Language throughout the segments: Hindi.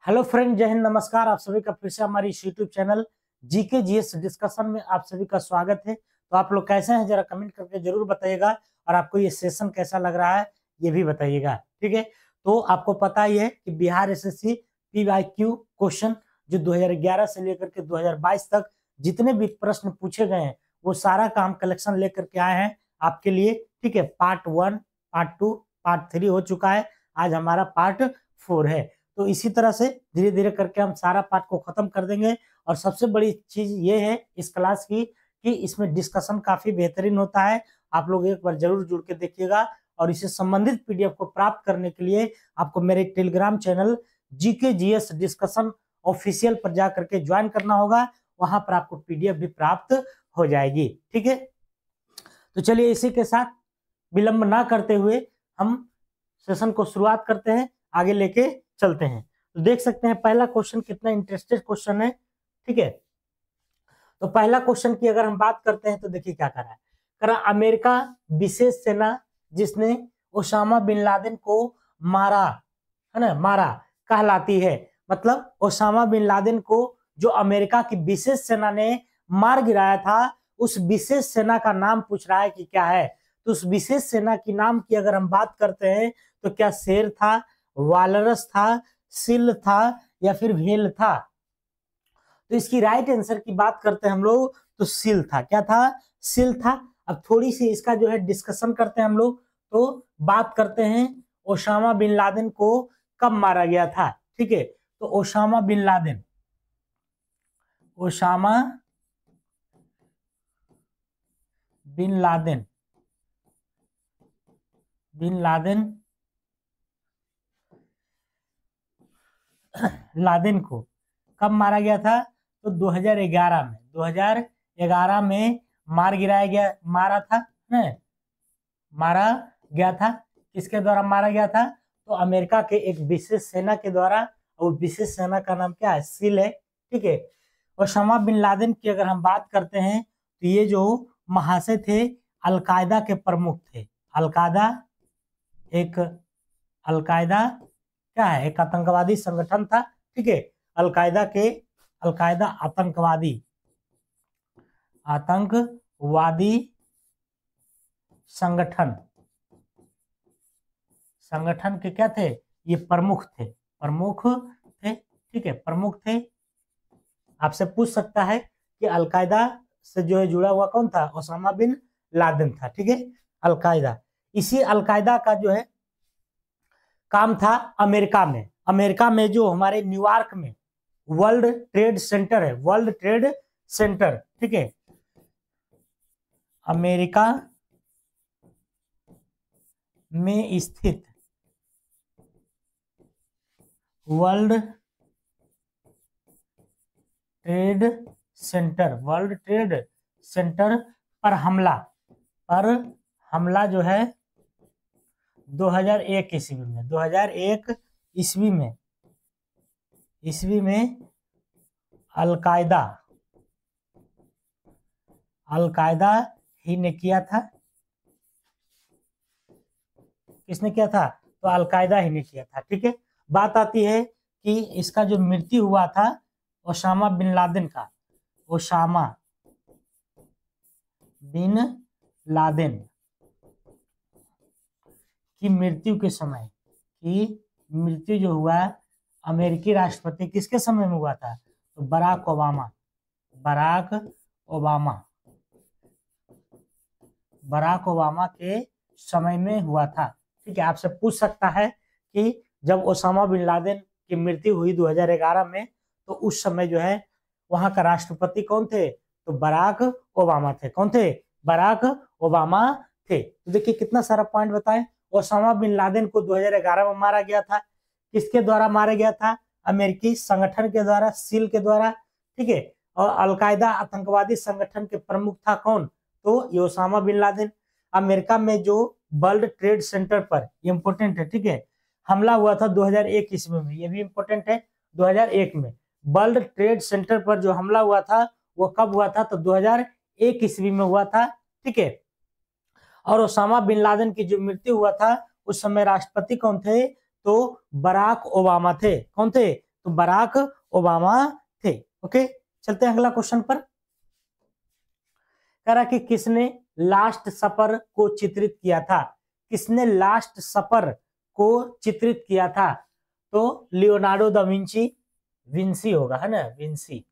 हेलो फ्रेंड, जय हिंद, नमस्कार। आप सभी का फिर से हमारी YouTube channel GK GS discussion में आप सभी का स्वागत है। तो आप लोग कैसे हैं जरा कमेंट करके जरूर बताइएगा, और आपको ये सेशन कैसा लग रहा है ये भी बताइएगा। ठीक है, तो आपको पता ही है कि बिहार एसएससी पीवाईक्यू क्वेश्चन जो 2011 से लेकर के 2022 तक जितने भी प्रश्न पूछे गए हैं वो सारा का हम कलेक्शन लेकर के आए हैं आपके लिए। ठीक है, पार्ट 1, पार्ट 2, पार्ट 3 हो चुका है, आज हमारा पार्ट 4 है। तो इसी तरह से धीरे धीरे करके हम सारा पार्ट को खत्म कर देंगे। और सबसे बड़ी चीज ये है इस क्लास की कि इसमें डिस्कशन काफी बेहतरीन होता है। आप लोग एक बार जरूर जुड़ के देखिएगा, और इससे संबंधित पीडीएफ को प्राप्त करने के लिए आपको मेरे Telegram channel GK GS discussion official पर जा करके ज्वाइन करना होगा। वहां पर आपको पीडीएफ भी प्राप्त हो जाएगी। ठीक है, तो चलिए इसी के साथ विलंब ना करते हुए हम सेशन को शुरुआत करते हैं, आगे लेके चलते हैं। तो देख सकते हैं पहला क्वेश्चन कितना इंटरेस्टेड क्वेश्चन है। ठीक है, तो पहला क्वेश्चन की अगर हम बात करते हैं तो देखिए क्या कर रहा है। करा अमेरिका विशेष सेना जिसने ओसामा बिन लादेन को मारा, है ना, मारा कहलाती है। मतलब ओसामा बिन लादेन को जो अमेरिका की विशेष सेना ने मार गिराया था, उस विशेष सेना का नाम पूछ रहा है कि क्या है। तो उस विशेष सेना की नाम की अगर हम बात करते हैं तो क्या शेर था, वालरस था, सिल था या फिर व्हेल था। तो इसकी राइट आंसर की बात करते हैं हम लोग तो सिल था। क्या था? सिल था। अब थोड़ी सी इसका जो है डिस्कशन करते हैं हम लोग। तो बात करते हैं ओसामा बिन लादेन को कब मारा गया था। ठीक है, तो Osama bin Laden, Osama bin Laden, bin Laden, Laden को कब मारा गया था? तो 2011 में, 2011 में मार गिराया गया, मारा था, है मारा गया था। किसके द्वारा मारा गया था? तो अमेरिका के एक विशेष सेना के द्वारा। और विशेष सेना का नाम क्या है? सिल है। ठीक है, ओसामा बिन लादेन की अगर हम बात करते हैं तो ये जो महाशय थे अलकायदा के प्रमुख थे। अलकायदा एक, अलकायदा क्या है? एक आतंकवादी संगठन था। ठीक है, अलकायदा के, अलकायदा आतंकवादी, आतंकवादी संगठन, संगठन के क्या थे? ये प्रमुख थे, प्रमुख थे। ठीक है, प्रमुख थे। आपसे पूछ सकता है कि अलकायदा से जो है जुड़ा हुआ कौन था? ओसामा बिन लादेन था। ठीक है, अलकायदा, इसी अलकायदा का जो है काम था अमेरिका में। अमेरिका में जो हमारे न्यूयॉर्क में वर्ल्ड ट्रेड सेंटर है, वर्ल्ड ट्रेड सेंटर, ठीक है, अमेरिका में स्थित world trade centre, world trade centre पर हमला जो है 2001 ईस्वी में, 2001 ईस्वी में अलकायदा ही ने किया था। किसने किया था? तो अलकायदा ही ने किया था। ठीक है, बात आती है कि इसका जो मृत्यु हुआ था ओसामा बिन लादेन का, ओसामा बिन लादेन की मृत्यु के समय, की मृत्यु जो हुआ अमेरिकी राष्ट्रपति किसके समय में हुआ था? तो Barack Obama, Barack Obama, Barack Obama के समय में हुआ था। ठीक है, आपसे पूछ सकता है कि जब ओसामा बिन लादेन की मृत्यु हुई 2011 में तो उस समय जो है वहां का राष्ट्रपति कौन थे? तो बराक ओबामा थे। कौन थे? बराक ओबामा थे। तो देखिए कितना सारा पॉइंट बताएं। ओसामा बिन लादेन को 2011 में मारा गया था। किसके द्वारा मारा गया था? अमेरिकी संगठन के द्वारा, सिल के द्वारा। ठीक है, और अलकायदा आतंकवादी संगठन के प्रमुख था कौन? तो ये ओसामा बिन लादेन। अमेरिका में जो वर्ल्ड ट्रेड सेंटर पर, इंपोर्टेंट है, ठीक है, हमला हुआ था 2001 ईस्वी में, ये भी इंपोर्टेंट है। 2001 में वर्ल्ड ट्रेड सेंटर पर जो हमला हुआ था वो कब हुआ था? तो 2001 ईस्वी में हुआ था। ठीक है, और ओसामा बिन लादेन की जो मृत्यु हुआ था उस समय राष्ट्रपति कौन थे? तो बराक ओबामा थे। कौन थे? तो बराक ओबामा थे। ओके, चलते हैं अगला क्वेश्चन पर। कह रहा कि किसने लास्ट सपर को चित्रित किया था? किसने लास्ट सपर को चित्रित किया था? तो लियोनार्डो दा विंची, विंसी होगा, है ना, विंसी।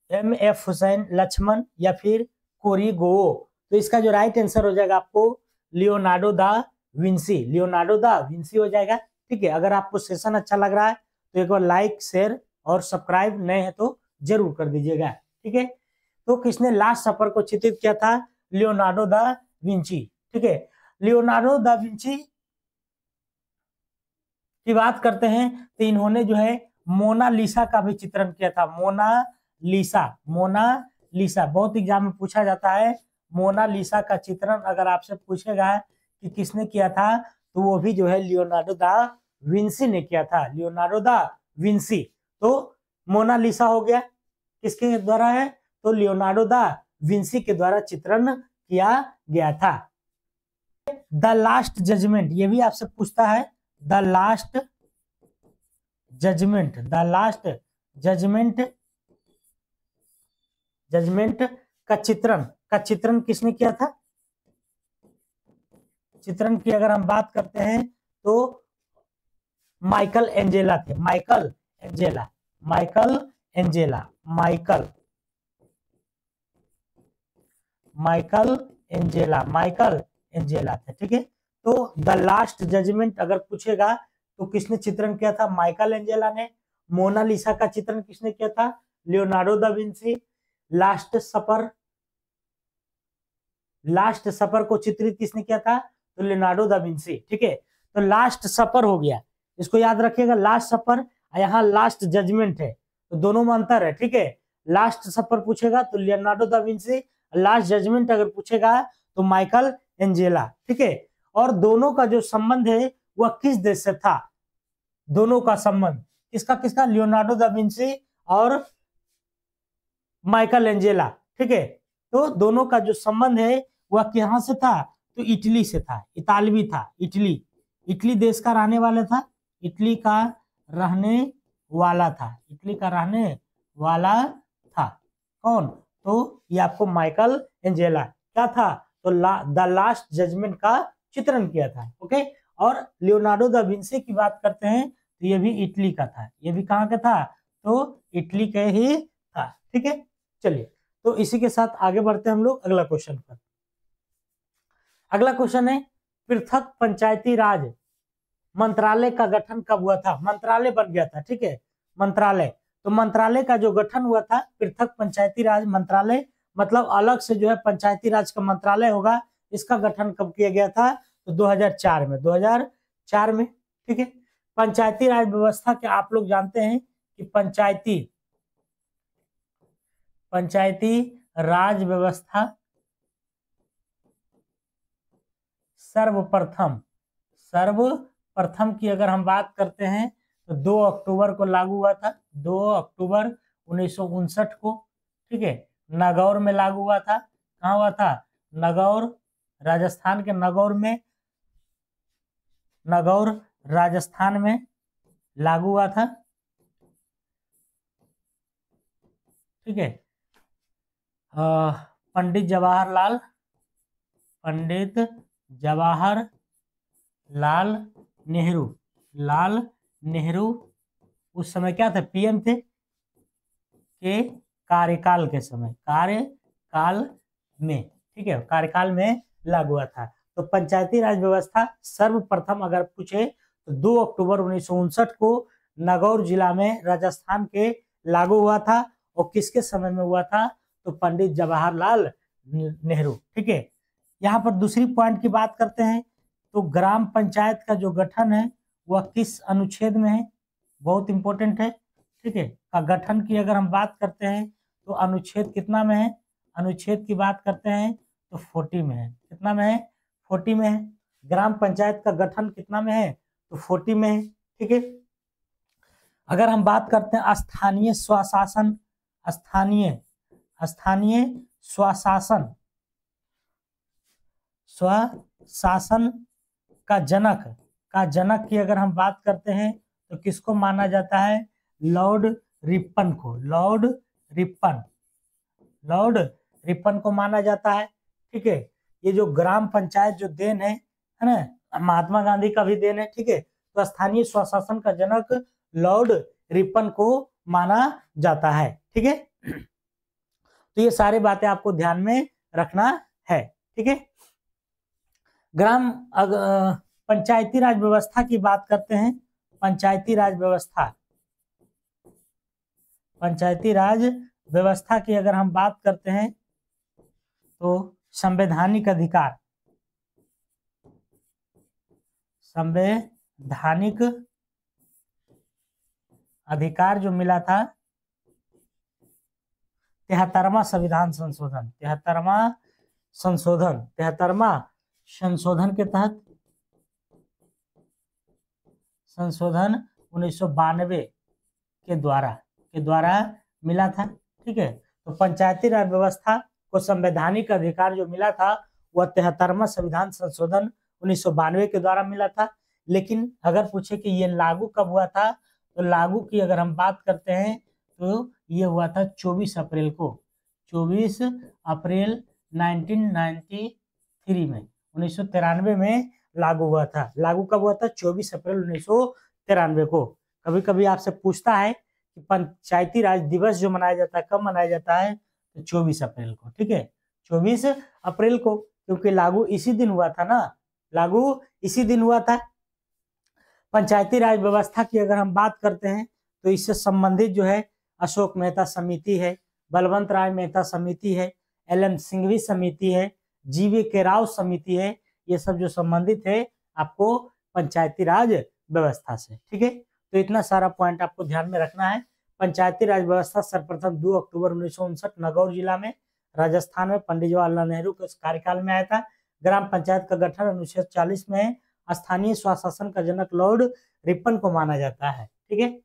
एफ हुसैन, लक्ष्मण, या फिर कोरिगो। तो इसका जो राइट आंसर हो जाएगा आपको Leonardo da Vinci, Leonardo da Vinci हो जाएगा। ठीक है, अगर आपको सेशन अच्छा लग रहा है तो एक बार लाइक, शेयर और सब्सक्राइब, नए हैं तो जरूर कर दीजिएगा। ठीक है, तो किसने लास्ट सफर को चित्रित किया था? Leonardo da Vinci. ठीक है, लियोनार्डो दा विंची की बात करते हैं तो इन्होंने जो है मोनालिसा का भी चित्रण किया था। मोनालिसा, मोनालिसा बहुत एग्जाम में पूछा जाता है। मोनालिसा का चित्रण अगर आपसे पूछेगा कि किसने किया था तो वो भी जो है लियोनार्डो दा विंसी ने किया था, लियोनार्डो दा विंसी। तो मोनालिसा हो गया किसके द्वारा है? तो लियोनार्डो दा विंसी के द्वारा चित्रण किया गया था। द लास्ट जजमेंट, ये भी आपसे पूछता है। The last judgment, the last judgment, judgment का चित्रण किसने किया था? चित्रण की अगर हम बात करते हैं तो माइकल एंजेला थे, Michael Angela, Michael Angela, Michael Angela, Michael Angela थे। ठीक है, तो द लास्ट जजमेंट अगर पूछेगा तो किसने चित्रण किया था? माइकल एंजेला ने। मोनालिसा का चित्रण किसने किया था? Leonardo da Vinci. लास्ट सपर, लास्ट सपर को चित्रित किसने किया था? तो लियोनार्डो दा विंसी। ठीक है, तो लास्ट सपर हो गया, इसको याद रखिएगा, लास्ट सपर, यहाँ लास्ट जजमेंट है, तो दोनों में अंतर है। ठीक है, लास्ट सपर पूछेगा तो Leonardo da Vinci, last judgement अगर पूछेगा तो माइकल एंजेला। ठीक है, और दोनों का जो संबंध है वह किस देश से था? दोनों का संबंध किसका किसका? लियोनार्डो दा विंसी और माइकल एंजेला। ठीक है, तो दोनों का जो संबंध है वह कहां से था? तो इटली से था, इतालवी था, इटली, इटली देश का रहने वाला था, इटली का रहने वाला था, इटली का रहने वाला था। कौन? तो ये आपको माइकल एंजेला क्या था? तो द लास्ट जजमेंट का चित्रण किया था। ओके, और लियोनार्डो दा विंसी की बात करते हैं तो ये भी इटली का था, ये भी कहाँ का था? तो इटली का ही था। ठीक है, चलिए, तो इसी के साथ आगे बढ़ते हैं हम लोग अगला क्वेश्चन पर। अगला क्वेश्चन है पृथक पंचायती राज मंत्रालय का गठन कब हुआ था? मंत्रालय बन गया था। ठीक है, मंत्रालय, तो मंत्रालय का जो गठन हुआ था पृथक पंचायती राज मंत्रालय, मतलब अलग से जो है पंचायती राज का मंत्रालय होगा, इसका गठन कब किया गया था? तो 2004 में, 2004 में। ठीक है, पंचायती राज व्यवस्था के आप लोग जानते हैं कि पंचायती राज व्यवस्था सर्वप्रथम की अगर हम बात करते हैं तो 2 अक्टूबर को लागू हुआ था, 2 अक्टूबर 1959 को। ठीक है, नागौर में लागू हुआ था। कहाँ हुआ था? नागौर, राजस्थान के नागौर में, नागौर राजस्थान में लागू हुआ था। ठीक है, पंडित जवाहरलाल नेहरू, लाल नेहरू उस समय क्या थे? पीएम थे, के कार्यकाल के समय, कार्यकाल में। ठीक है, कार्यकाल में लागू हुआ था। तो पंचायती राज व्यवस्था सर्वप्रथम अगर पूछे तो 2 अक्टूबर 1959 को नागौर जिला में राजस्थान के लागू हुआ था। और किसके समय में हुआ था? तो पंडित जवाहरलाल नेहरू। ठीक है, यहाँ पर दूसरी पॉइंट की बात करते हैं तो ग्राम पंचायत का जो गठन है वह किस अनुच्छेद में है? बहुत इंपॉर्टेंट है। ठीक है, का गठन की अगर हम बात करते हैं तो अनुच्छेद कितना में है? अनुच्छेद की बात करते हैं तो 40 में है। कितना में है? 40 में है। ग्राम पंचायत का गठन कितना में है? तो 40 में है। ठीक है, अगर हम बात करते हैं स्थानीय स्वशासन, स्थानीय स्वशासन, स्वशासन का जनक की अगर हम बात करते हैं तो तो किसको माना जाता है? लॉर्ड रिपन को, लॉर्ड रिपन को माना जाता है। ठीक है, ये जो ग्राम पंचायत जो देन है ना, महात्मा गांधी का भी देन है। ठीक है, तो स्थानीय स्वशासन का जनक लॉर्ड रिपन को माना जाता है। ठीक है, तो ये सारी बातें आपको ध्यान में रखना है। ठीक है, पंचायती राज व्यवस्था की बात करते हैं। पंचायती राज व्यवस्था की अगर हम बात करते हैं तो संवैधानिक अधिकार जो मिला था 73वां संविधान संशोधन, 73वां संशोधन के तहत, संशोधन 1992 के द्वारा मिला था। ठीक है, तो पंचायती राज व्यवस्था को संवैधानिक अधिकार जो मिला था वह 73वां संविधान संशोधन 1992 के द्वारा मिला था। लेकिन अगर पूछे कि ये लागू कब हुआ था, तो लागू की अगर हम बात करते हैं तो ये हुआ था 24 अप्रैल को, 24 अप्रैल 1993 में, 1993 में लागू हुआ था। लागू कब हुआ था? 24 अप्रैल 1993 को। कभी कभी आपसे पूछता है कि पंचायती राज दिवस जो मनाया जाता है कब मनाया जाता है? तो 24 अप्रैल को। ठीक है, 24 अप्रैल को, क्योंकि लागू इसी दिन हुआ था ना, लागू इसी दिन हुआ था। पंचायती राज व्यवस्था की अगर हम बात करते हैं तो इससे संबंधित जो है अशोक मेहता समिति है, बलवंत राय मेहता समिति है, एल.एन. सिंघवी समिति है, जी.वी. के राव समिति है। ये सब जो संबंधित है आपको पंचायती राज व्यवस्था से। ठीक है, तो इतना सारा पॉइंट आपको ध्यान में रखना है। पंचायती राज व्यवस्था सर्वप्रथम 2 अक्टूबर 1959 नागौर जिला में, राजस्थान में पंडित जवाहरलाल नेहरू के कार्यकाल में आया था। ग्राम पंचायत का गठन अनुच्छेद 40 में है। स्थानीय स्वशासन का जनक लॉर्ड रिपन को माना जाता है। ठीक है,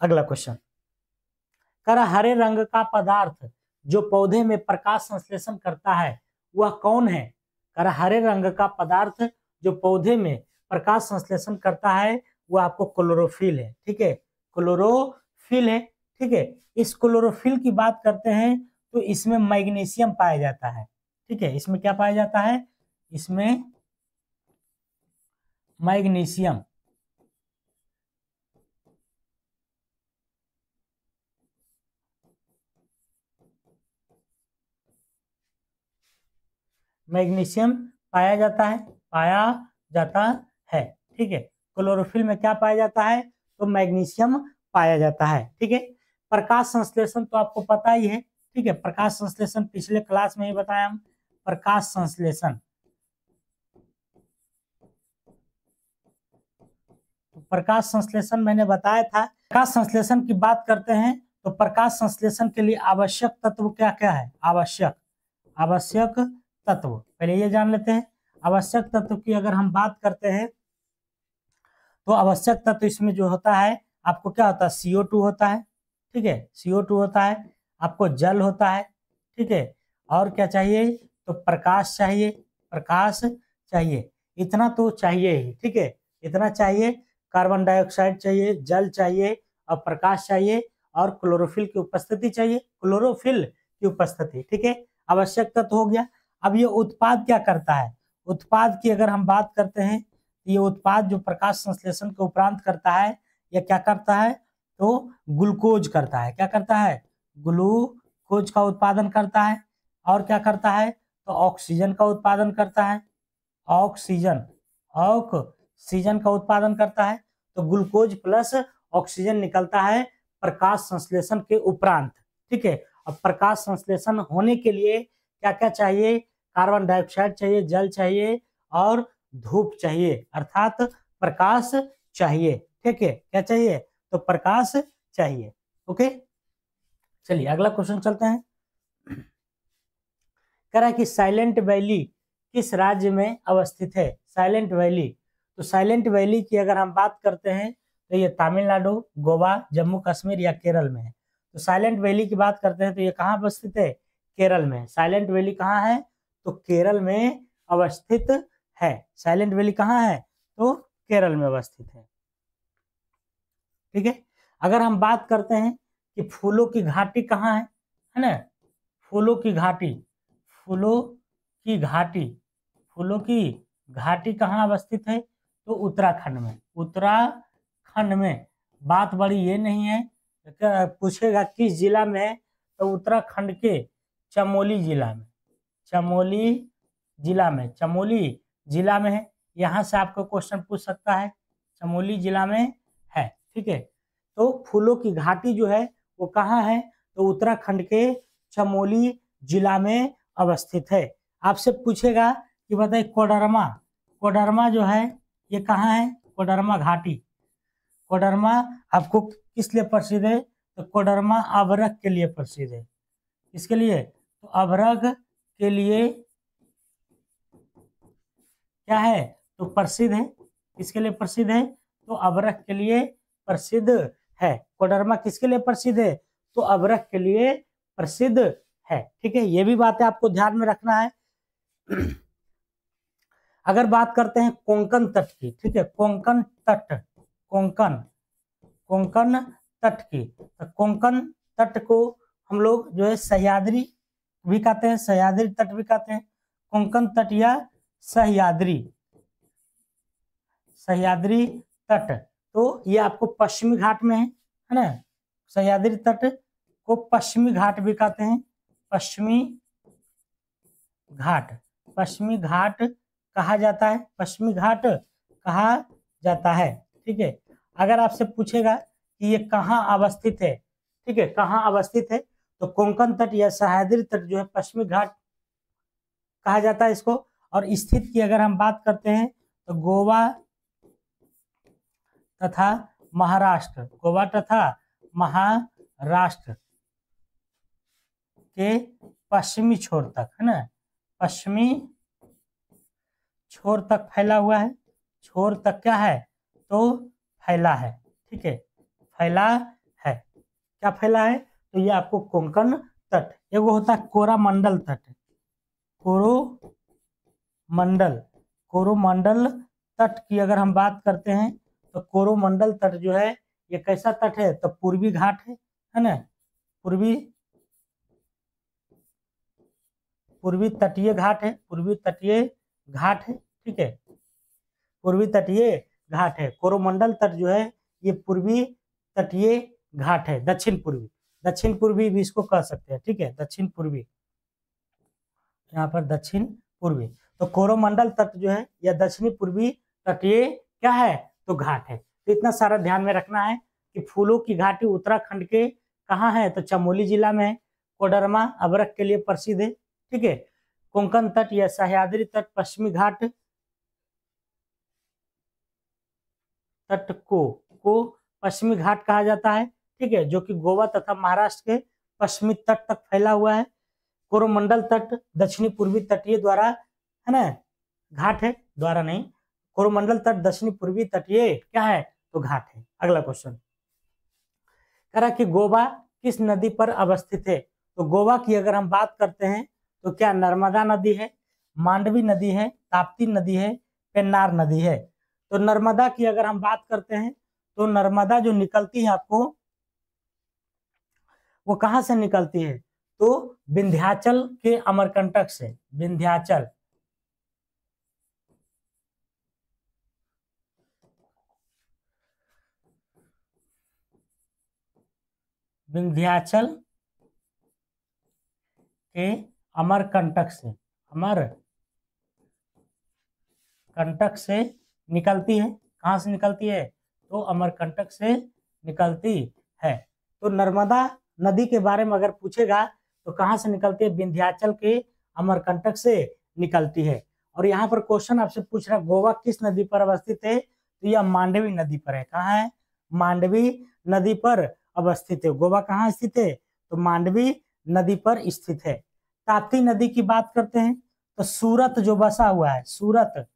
अगला क्वेश्चन, हरे रंग का पदार्थ जो पौधे में प्रकाश संश्लेषण करता है वह कौन है? हरे रंग का पदार्थ जो पौधे में प्रकाश संश्लेषण करता है वो आपको क्लोरोफिल है। ठीक है, क्लोरोफिल है। ठीक है, इस क्लोरोफिल की बात करते हैं तो इसमें मैग्नीशियम पाया जाता है। ठीक है, इसमें क्या पाया जाता है? इसमें मैग्नीशियम पाया जाता है। ठीक है, क्लोरोफिल में क्या पाया जाता है? तो मैग्नीशियम पाया जाता है। ठीक है, प्रकाश संश्लेषण तो आपको पता ही है। ठीक है, प्रकाश संश्लेषण पिछले क्लास में ही बताया हम। प्रकाश संश्लेषण मैंने बताया था। प्रकाश संश्लेषण की बात करते हैं तो प्रकाश संश्लेषण के लिए आवश्यक तत्व क्या क्या है? आवश्यक तत्व पहले ये जान लेते हैं। आवश्यक तत्व की अगर हम बात करते हैं तो आवश्यक तत्व इसमें जो होता है आपको क्या होता है? CO2 होता है। ठीक है, CO2 होता है, आपको जल होता है। ठीक है, और क्या चाहिए? तो प्रकाश चाहिए। इतना तो चाहिए ही। ठीक है, इतना चाहिए। कार्बन डाइऑक्साइड चाहिए, जल चाहिए और प्रकाश चाहिए और क्लोरोफिल की उपस्थिति चाहिए, ठीक है, आवश्यक तत्व हो गया। अब ये उत्पाद क्या करता है? उत्पाद की अगर हम बात करते हैं, ये उत्पाद जो प्रकाश संश्लेषण के उपरांत करता है, यह क्या करता है? तो ग्लूकोज करता है। क्या करता है? ग्लूकोज का उत्पादन करता है। और क्या करता है? तो ऑक्सीजन का उत्पादन करता है। ऑक्सीजन का उत्पादन करता है। तो ग्लूकोज प्लस ऑक्सीजन निकलता है प्रकाश संश्लेषण के उपरांत। ठीक है, अब प्रकाश संश्लेषण होने के लिए क्या क्या चाहिए? कार्बन डाइऑक्साइड चाहिए, जल चाहिए और धूप चाहिए, अर्थात प्रकाश चाहिए। ठीक है, क्या चाहिए? तो प्रकाश चाहिए। ओके, चलिए अगला क्वेश्चन चलते हैं। कह रहा है कि साइलेंट वैली किस राज्य में अवस्थित है? साइलेंट वैली, तो साइलेंट वैली की अगर हम बात करते हैं तो ये तमिलनाडु, गोवा, जम्मू कश्मीर या केरल में है। तो साइलेंट वैली की बात करते हैं तो ये कहाँ अवस्थित है? केरल में। साइलेंट वैली कहाँ है? तो केरल में अवस्थित है। साइलेंट वैली कहाँ है? तो केरल में अवस्थित है। ठीक है। अगर हम बात करते हैं कि फूलों की घाटी कहाँ है ना, फूलों की घाटी, फूलों की घाटी, फूलों की घाटी कहाँ अवस्थित है, तो उत्तराखंड में, उत्तराखंड में। बात बड़ी ये नहीं है, पूछेगा किस जिला में है, तो उत्तराखंड के चमोली जिला में, चमोली जिला में, चमोली जिला में है। यहाँ से आपको क्वेश्चन पूछ सकता है, चमोली जिला में है, ठीक है। तो फूलों की घाटी जो है वो कहाँ है, तो उत्तराखंड के चमोली जिला में अवस्थित है। आपसे पूछेगा कि बताइए कोडरमा, कोडरमा जो है ये कहाँ है, कोडरमा घाटी, कोडरमा आपको किस लिए प्रसिद्ध है, तो कोडरमा अभ्रक के लिए प्रसिद्ध है। इसके लिए तो अभ्रक के लिए क्या है, तो प्रसिद्ध है। किसके लिए प्रसिद्ध है, तो अभ्रक के लिए प्रसिद्ध है। कोडरमा किसके लिए प्रसिद्ध है, तो अभ्रक के लिए प्रसिद्ध है, ठीक है। ये भी बातें आपको ध्यान में रखना है। अगर बात करते हैं कोंकण तट की, ठीक है, कोंकण तट, कोंकण, कोंकण तट की, तो कोंकण तट को हम लोग जो है सह्याद्री भी कहते हैं, सह्याद्री तट भी कहते हैं, कोंकण तट या सह्याद्री, सह्याद्री तट। तो ये आपको पश्चिमी घाट में है ना, सह्याद्री तट को पश्चिमी घाट भी कहते हैं, पश्चिमी घाट, पश्चिमी घाट कहा जाता है, पश्चिमी घाट कहा जाता है, ठीक है। अगर आपसे पूछेगा कि ये कहाँ अवस्थित है, ठीक है, कहाँ अवस्थित है, तो कोंकण तट या सह्याद्री तट जो है पश्चिमी घाट कहा जाता है इसको। और स्थित की अगर हम बात करते हैं तो गोवा तथा महाराष्ट्र, गोवा तथा महाराष्ट्र के पश्चिमी छोर तक, है ना, पश्चिमी छोर तक फैला हुआ है, छोर तक क्या है, तो फैला है, ठीक है, फैला है। क्या फैला है, तो ये आपको कोंकण तट, एगो होता है कोरोमंडल तट, कोरोमंडल, कोरोमंडल तट की अगर हम बात करते हैं तो कोरोमंडल तट जो है ये कैसा तट है, तो पूर्वी घाट है ना, पूर्वी तटीय घाट है, पूर्वी तटीय घाट है, ठीक है, पूर्वी तटीय घाट है। कोरोमंडल तट जो है ये पूर्वी तटीय घाट है, दक्षिण पूर्वी, दक्षिण पूर्वी भी इसको कह सकते हैं, ठीक है, दक्षिण पूर्वी, यहाँ पर दक्षिण पूर्वी। तो कोरोमंडल तट जो है या दक्षिणी पूर्वी तटीय क्या है, तो घाट है। तो इतना सारा ध्यान में रखना है कि फूलों की घाटी उत्तराखंड के कहाँ है, तो चमोली जिला में है। कोडरमा अभ्रक के लिए प्रसिद्ध है, ठीक है। कोंकण तट या सह्याद्री तट पश्चिमी घाट तट को पश्चिमी घाट कहा जाता है, ठीक है, जो कि गोवा तथा महाराष्ट्र के पश्चिमी तट तक फैला हुआ है। कोरोमंडल तट दक्षिणी पूर्वी तटीय द्वारा, है ना, घाट है, द्वारा नहीं, कोरोमंडल तट दक्षिणी पूर्वी तटीय क्या है, तो घाट है। अगला क्वेश्चन कह रहा कि गोवा किस नदी पर अवस्थित है, तो गोवा की अगर हम बात करते हैं तो क्या नर्मदा नदी है, मांडवी नदी है, ताप्ती नदी है, पेन्नार नदी है। तो नर्मदा की अगर हम बात करते हैं तो नर्मदा जो निकलती है आपको, वो कहाँ से निकलती है, तो विंध्याचल के अमरकंटक से, विंध्याचल, विंध्याचल के अमरकंटक से, अमरकंटक से निकलती है। कहाँ से निकलती है, तो अमरकंटक से निकलती है। तो नर्मदा नदी के बारे में अगर पूछेगा तो कहाँ से निकलती है, विंध्याचल के अमरकंटक से निकलती है। और यहाँ पर क्वेश्चन आपसे पूछ रहा है गोवा किस नदी पर अवस्थित है, तो यह मांडवी नदी पर है। कहाँ है, मांडवी नदी पर अवस्थित है। गोवा कहाँ स्थित है, तो मांडवी नदी पर स्थित है। ताप्ती नदी की बात करते हैं तो सूरत जो बसा हुआ है, सूरत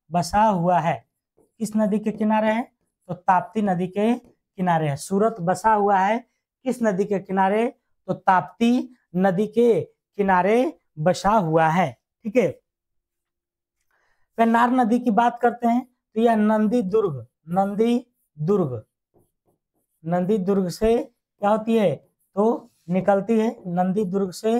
बसा हुआ है किस नदी के किनारे है, तो ताप्ती नदी के किनारे है। सूरत बसा हुआ है किस नदी के किनारे, तो ताप्ती नदी के किनारे बसा हुआ है, ठीक है। पेन्नार नदी की बात करते हैं तो यह नंदी दुर्ग से क्या होती है, तो निकलती है। नंदी दुर्ग से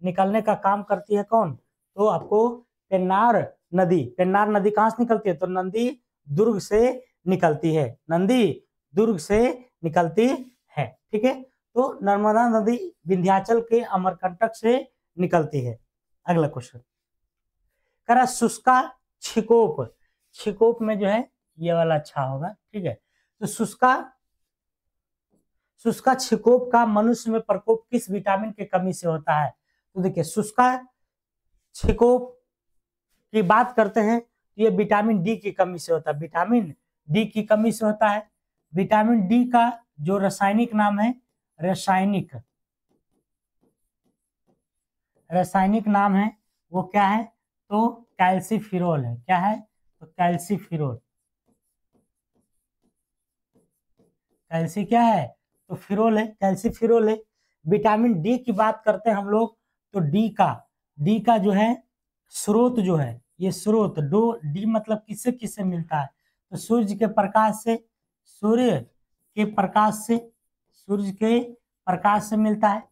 निकलने का काम करती है कौन, तो आपको पेन्नार नदी कहाँ से निकलती है, तो नंदी दुर्ग से निकलती है, नंदी दुर्ग से निकलती है। ठीक है, तो नर्मदा नदी विंध्याचल के अमरकंटक से निकलती है। अगला क्वेश्चन करा शुष्का छिकोप में जो है ये वाला अच्छा होगा। ठीक है, तो शुष्का छिकोप का मनुष्य में प्रकोप किस विटामिन की कमी से होता है, तो देखिए शुष्का छिकोप की बात करते हैं तो ये विटामिन डी की कमी से होता है, विटामिन डी की कमी से होता है। विटामिन डी का जो रासायनिक नाम है, रासायनिक नाम है वो क्या है, तो कैल्सीफिरोल है। क्या है, तो कैल्सीफिरोल। कैल्सी क्या है, तो फिरोल है, कैल्सीफिरोल है। विटामिन डी की बात करते हैं हम लोग, तो डी का जो है स्रोत जो है, ये स्रोत डी मतलब किससे किससे मिलता है, तो सूर्य के प्रकाश से मिलता है।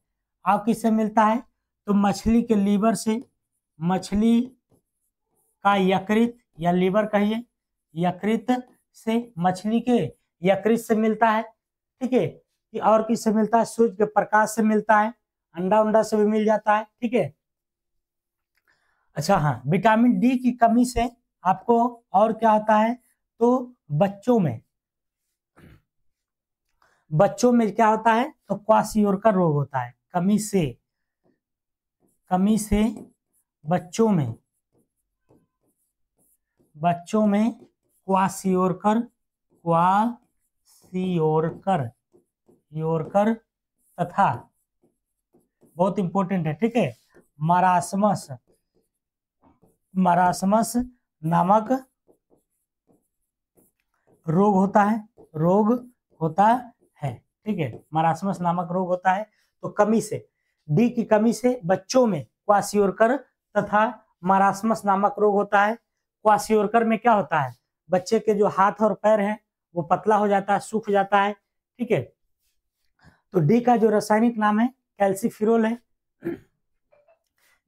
और किससे मिलता है, तो मछली के लीवर से, मछली का यकृत या लीवर कहिए, यकृत से, मछली के यकृत से मिलता है। ठीक है, और किससे मिलता है, सूर्य के प्रकाश से मिलता है, अंडा उंडा से भी मिल जाता है। ठीक है, अच्छा हाँ, विटामिन डी की कमी से आपको और क्या होता है, तो बच्चों में क्या होता है, तो क्वाशियोरकर रोग होता है। कमी से बच्चों में क्वाशियोरकर तथा बहुत इंपॉर्टेंट है। ठीक है, मरासमस नामक रोग होता है। ठीक है, मरासमस नामक रोग होता है। तो कमी से, डी की कमी से बच्चों में क्वाशियोरकर तथा मरासमस नामक रोग होता है। क्वाशियोरकर में क्या होता है, बच्चे के जो हाथ और पैर हैं वो पतला हो जाता है, सूख जाता है। ठीक है, तो डी का जो रासायनिक नाम है कैल्सीफिरोल है।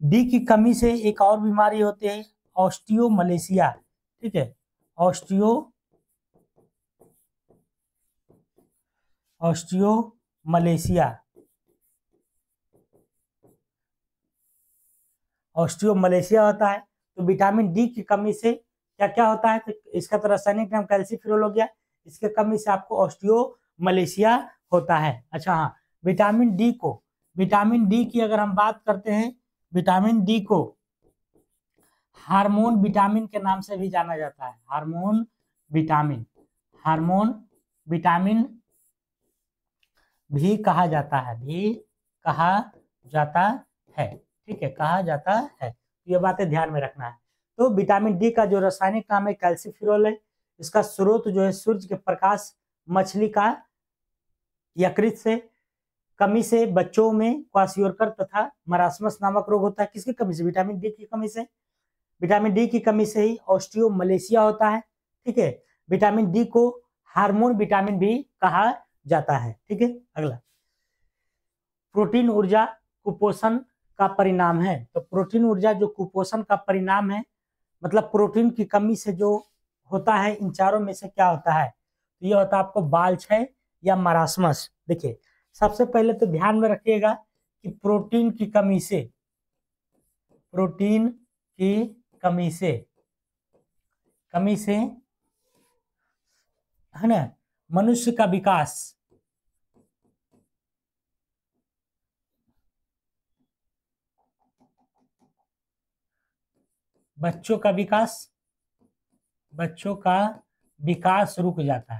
डी की कमी से एक और बीमारी होती है ऑस्टियोमलेशिया। ठीक है, ऑस्टियोमलेशिया होता है। तो विटामिन डी की कमी से क्या क्या होता है, तो इसका तो रासायनिक नाम कैल्सीफिरोल हो गया, इसके कमी से आपको ऑस्टियोमलेशिया होता है। अच्छा हाँ, विटामिन डी की अगर हम बात करते हैं, विटामिन डी को हार्मोन विटामिन के नाम से भी जाना जाता है। हार्मोन विटामिन भी कहा जाता है। ठीक है, कहा जाता है, ये बातें ध्यान में रखना है। तो विटामिन डी का जो रासायनिक नाम है कैल्सीफिरोल है। इसका स्रोत जो है सूर्य के प्रकाश, मछली का यकृत से। कमी से बच्चों में क्वाशियोरकर तथा मरासमस नामक रोग होता है। किसकी कमी से, विटामिन डी की कमी से। विटामिन डी की कमी से ही ऑस्टियोमलेशिया होता है। ठीक है, विटामिन डी को हार्मोन विटामिन भी कहा जाता है। ठीक है, अगला प्रोटीन ऊर्जा कुपोषण का परिणाम है। तो प्रोटीन ऊर्जा जो कुपोषण का परिणाम है, मतलब प्रोटीन की कमी से जो होता है, इन चारों में से क्या होता है, तो ये होता है आपको बालक्षय या मरासमस। देखिए सबसे पहले तो ध्यान में रखिएगा कि प्रोटीन की कमी से है ना, मनुष्य का विकास, बच्चों का विकास रुक जाता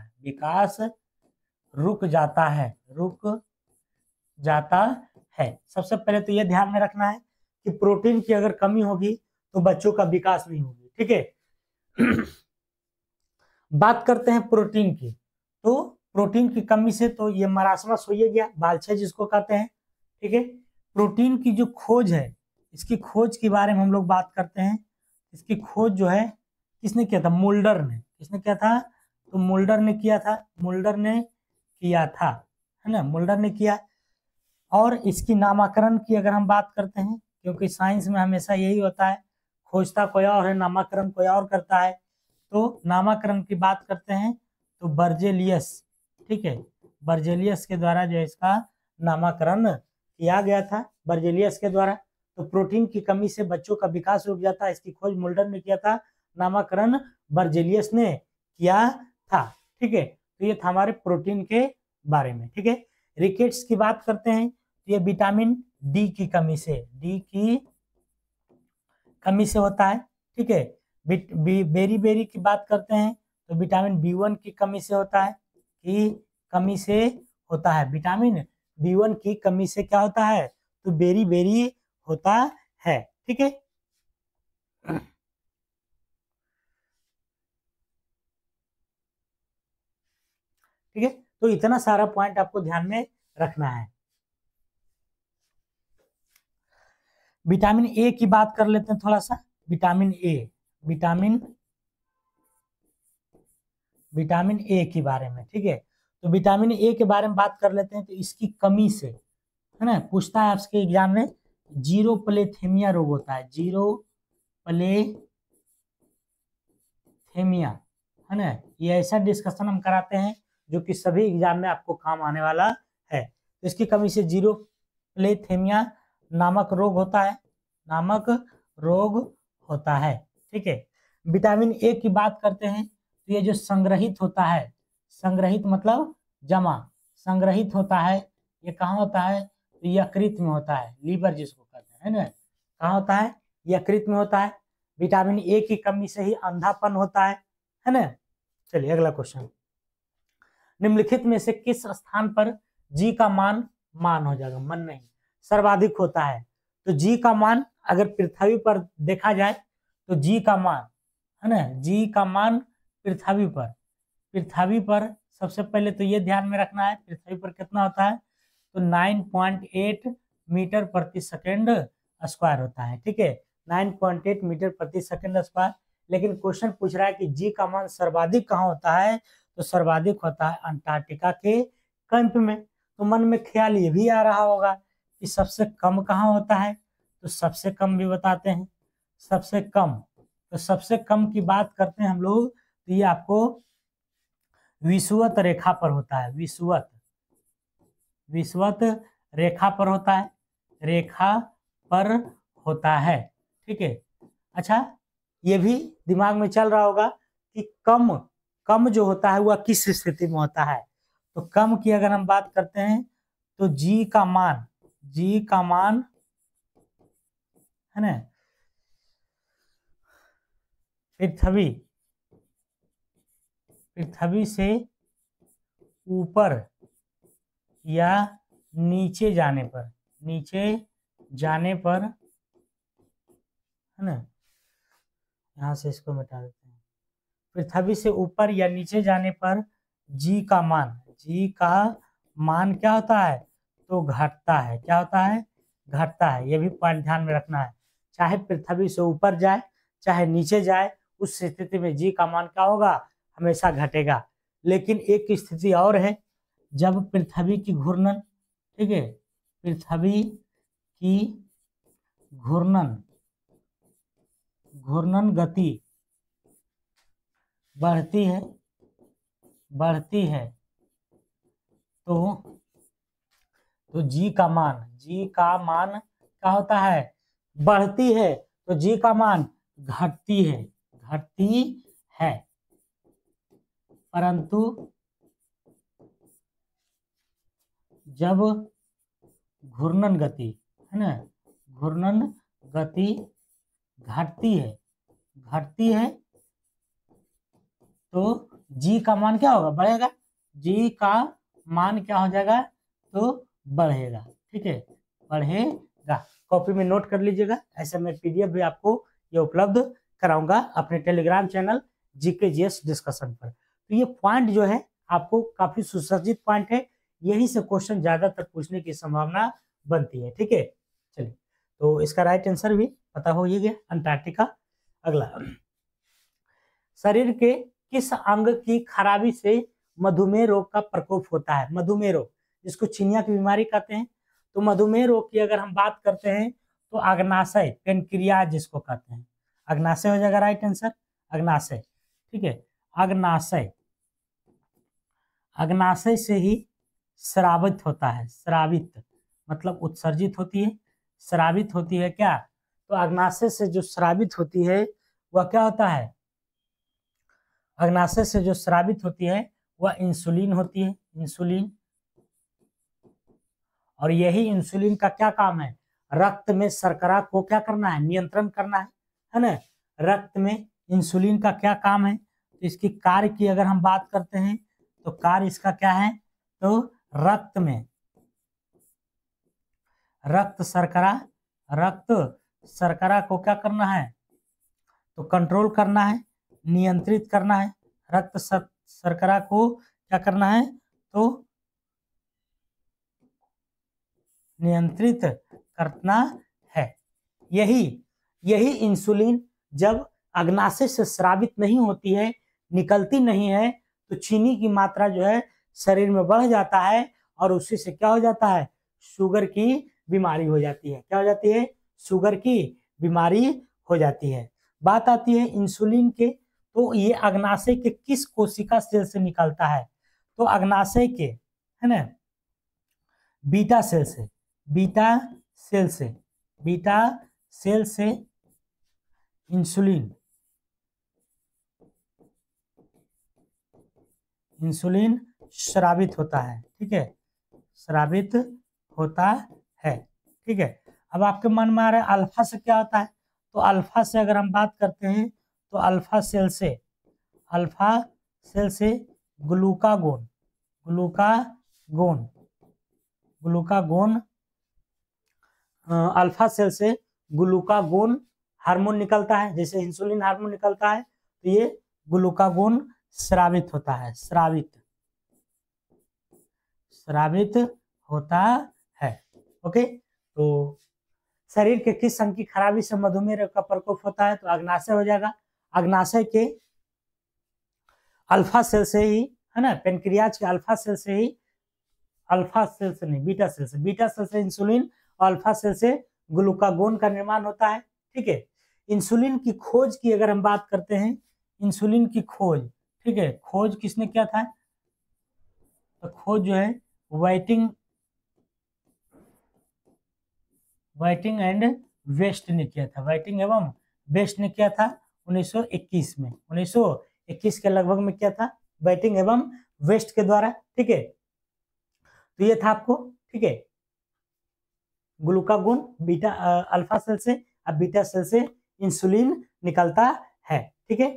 है। सबसे पहले तो यह ध्यान में रखना है कि प्रोटीन की अगर कमी होगी तो बच्चों का विकास नहीं होगी। ठीक है बात करते हैं प्रोटीन की, तो प्रोटीन की कमी से तो ये मरासमस हो गया, बालछय जिसको कहते हैं। ठीक है, प्रोटीन की जो खोज है, इसकी खोज के बारे में हम लोग बात करते हैं। इसकी खोज जो है किसने किया था, मुल्डर ने। किसने किया था? तो मुल्डर ने किया था, मुल्डर ने किया था, है ना, मुल्डर ने किया। और इसकी नामकरण की अगर हम बात करते हैं, क्योंकि साइंस में हमेशा यही होता है, खोजता कोई और है, नामकरण कोई और करता है। तो नामकरण की बात करते हैं तो बर्जेलियस, ठीक है, बर्जेलियस के द्वारा जो है इसका नामकरण किया गया था, बर्जेलियस के द्वारा। तो प्रोटीन की कमी से बच्चों का विकास रुक जाता है, इसकी खोज मुल्डर ने किया था, नामकरण बर्जेलियस ने किया था, ठीक है। तो ये था हमारे प्रोटीन के बारे में, ठीक है। रिकेट्स की बात करते हैं तो ये विटामिन डी की कमी से, डी की कमी से होता है, ठीक है। बेरी बेरी की बात करते हैं तो विटामिन बी1 की कमी से होता है, की कमी से होता है, विटामिन बी1 की कमी से क्या होता है? तो बेरी बेरी होता है, ठीक है। ठीक है, तो इतना सारा पॉइंट आपको ध्यान में रखना है। विटामिन ए की बात कर लेते हैं थोड़ा सा, विटामिन ए, विटामिन ए के बारे में, ठीक है। तो विटामिन ए के बारे में बात कर लेते हैं तो इसकी कमी से, है ना, पूछता है आपके एग्जाम में, जीरो प्लेथेमिया रोग होता है, जीरो प्लेथेमिया, है ना। ये ऐसा डिस्कशन हम कराते हैं जो कि सभी एग्जाम में आपको काम आने वाला है। तो इसकी कमी से जीरो प्लेथेमिया नामक रोग होता है, नामक रोग होता है, ठीक है। विटामिन ए की बात करते हैं तो ये जो संग्रहित होता है, संग्रहित मतलब जमा, संग्रहित होता है, ये कहाँ होता है? तो यकृत में होता है, लीवर जिसको कहते हैं, है ना, कहाँ होता है? यकृत में होता है। विटामिन ए की कमी से ही अंधापन होता है ना। चलिए अगला क्वेश्चन, निम्नलिखित में से किस स्थान पर जी का मान हो जाएगा? मन नहीं, सर्वाधिक होता है। तो जी का मान अगर पृथ्वी पर देखा जाए तो जी का मान, है ना, जी का मान पृथ्वी पर सबसे पहले तो ये ध्यान में रखना है, पृथ्वी पर कितना होता है? तो 9.8 मीटर प्रति सेकेंड स्क्वायर होता है, ठीक है, 9.8 मीटर प्रति सेकेंड स्क्वायर। लेकिन क्वेश्चन पूछ रहा है कि जी का मान सर्वाधिक कहाँ होता है? तो सर्वाधिक होता है अंटार्कटिका के कैंप में। तो मन में ख्याल ये भी आ रहा होगा कि सबसे कम कहाँ होता है? तो सबसे कम भी बताते हैं, सबसे कम, तो सबसे कम की बात करते हैं हम लोग, तो ये आपको विषुवत रेखा पर होता है, विषुवत रेखा पर होता है, रेखा पर होता है, ठीक है। अच्छा, ये भी दिमाग में चल रहा होगा कि कम जो होता है वह किस स्थिति में होता है? तो कम की अगर हम बात करते हैं तो जी का मान, है ना, पृथ्वी से ऊपर या नीचे जाने पर, है ना, यहां से इसको मिटा देते हैं, पृथ्वी से ऊपर या नीचे जाने पर जी का मान क्या होता है? तो घटता है, क्या होता है? घटता है। ये भी पॉइंट ध्यान में रखना है, चाहे पृथ्वी से ऊपर जाए चाहे नीचे जाए, उस स्थिति में जी का मान क्या होगा? हमेशा घटेगा। लेकिन एक स्थिति और है, जब पृथ्वी की घूर्णन, ठीक है, पृथ्वी की घूर्णन गति बढ़ती है तो जी का मान क्या होता है? बढ़ती है, तो जी का मान घटती है। परंतु जब घूर्णन गति, है ना, घूर्णन गति घटती है तो जी का मान क्या होगा? बढ़ेगा। जी का मान क्या हो जाएगा? तो बढ़ेगा, ठीक है, बढ़ेगा। कॉपी में नोट कर लीजिएगा, ऐसे मैं पीडीएफ भी आपको ये उपलब्ध कराऊंगा अपने Telegram channel GK GS discussion पर। तो ये पॉइंट जो है आपको काफी सुसज्जित पॉइंट है, यही से क्वेश्चन ज्यादातर पूछने की संभावना बनती है, ठीक है। चलिए, तो इसका राइट आंसर भी पता हो ही गया, अंटार्कटिका। अगला, शरीर के किस अंग की खराबी से मधुमेह रोग का प्रकोप होता है? मधुमेह रोग, जिसको चिनिया की बीमारी कहते हैं। तो मधुमेह रोग की अगर हम बात करते हैं तो अग्नाशय, पेनक्रियाज जिसको कहते हैं, अग्नाशय हो जाएगा राइट आंसर, अग्नाशय। ठीक है, अग्नाशय, अग्नाशय से ही स्रावित होता है। स्रावित मतलब उत्सर्जित होती है, स्रावित होती है क्या? तो अग्नाशय से जो स्रावित होती है वह क्या होता है? अग्नाशय से जो स्रावित होती है वह इंसुलिन होती है, इंसुलिन। और यही इंसुलिन का क्या काम है? रक्त में शर्करा को क्या करना है? नियंत्रण करना है ना। रक्त में इंसुलिन का क्या काम है? तो इसकी कार्य की अगर हम बात करते हैं तो कार्य इसका क्या है? तो रक्त में रक्त शर्करा को क्या करना है? तो कंट्रोल करना है, नियंत्रित करना है। रक्त शर्करा को क्या करना है? तो नियंत्रित करना है। यही इंसुलिन जब अग्नाशय से स्रावित नहीं होती है, निकलती नहीं है, तो चीनी की मात्रा जो है शरीर में बढ़ जाता है और उसी से क्या हो जाता है? शुगर की बीमारी हो जाती है। क्या हो जाती है? शुगर की बीमारी हो जाती है। बात आती है इंसुलिन के, तो ये अग्नाशय के किस कोशिका सेल से निकलता है? तो अग्नाशय के, है ना, बीटा सेल से, बीटा सेल से इंसुलिन स्रावित होता है। ठीक है, स्रावित होता है। ठीक है, अब आपके मन में आ रहा है अल्फा से क्या होता है? तो अल्फा से अगर हम बात करते हैं तो अल्फा सेल से ग्लूकागोन अल्फा सेल से ग्लूकागोन हार्मोन निकलता है। जैसे इंसुलिन हार्मोन निकलता है तो ये ग्लूकागोन स्रावित होता है, स्रावित होता है। ओके, तो शरीर के किस अंग की खराबी से मधुमेह रोग का प्रकोप होता है? तो अग्नाशय हो जाएगा। अग्नाशय के अल्फा सेल से ही, है ना, पेनक्रियाज के अल्फा सेल से ही, बीटा सेल से इंसुलिन और अल्फा सेल से ग्लूकागोन का निर्माण होता है। ठीक है, इंसुलिन की खोज की अगर हम बात करते हैं, इंसुलिन की खोज, ठीक है, खोज किसने किया था? तो खोज जो है वाइटिंग एंड वेस्ट ने किया था। वाइटिंग एवं वेस्ट ने किया था 1921 में, 1921 के लगभग में किया था, वाइटिंग एवं वेस्ट के द्वारा। ठीक है, तो ये था आपको। ठीक है, ग्लूकागोन बीटा अल्फा सेल से, अब बीटा सेल से इंसुलिन निकलता है। ठीक है,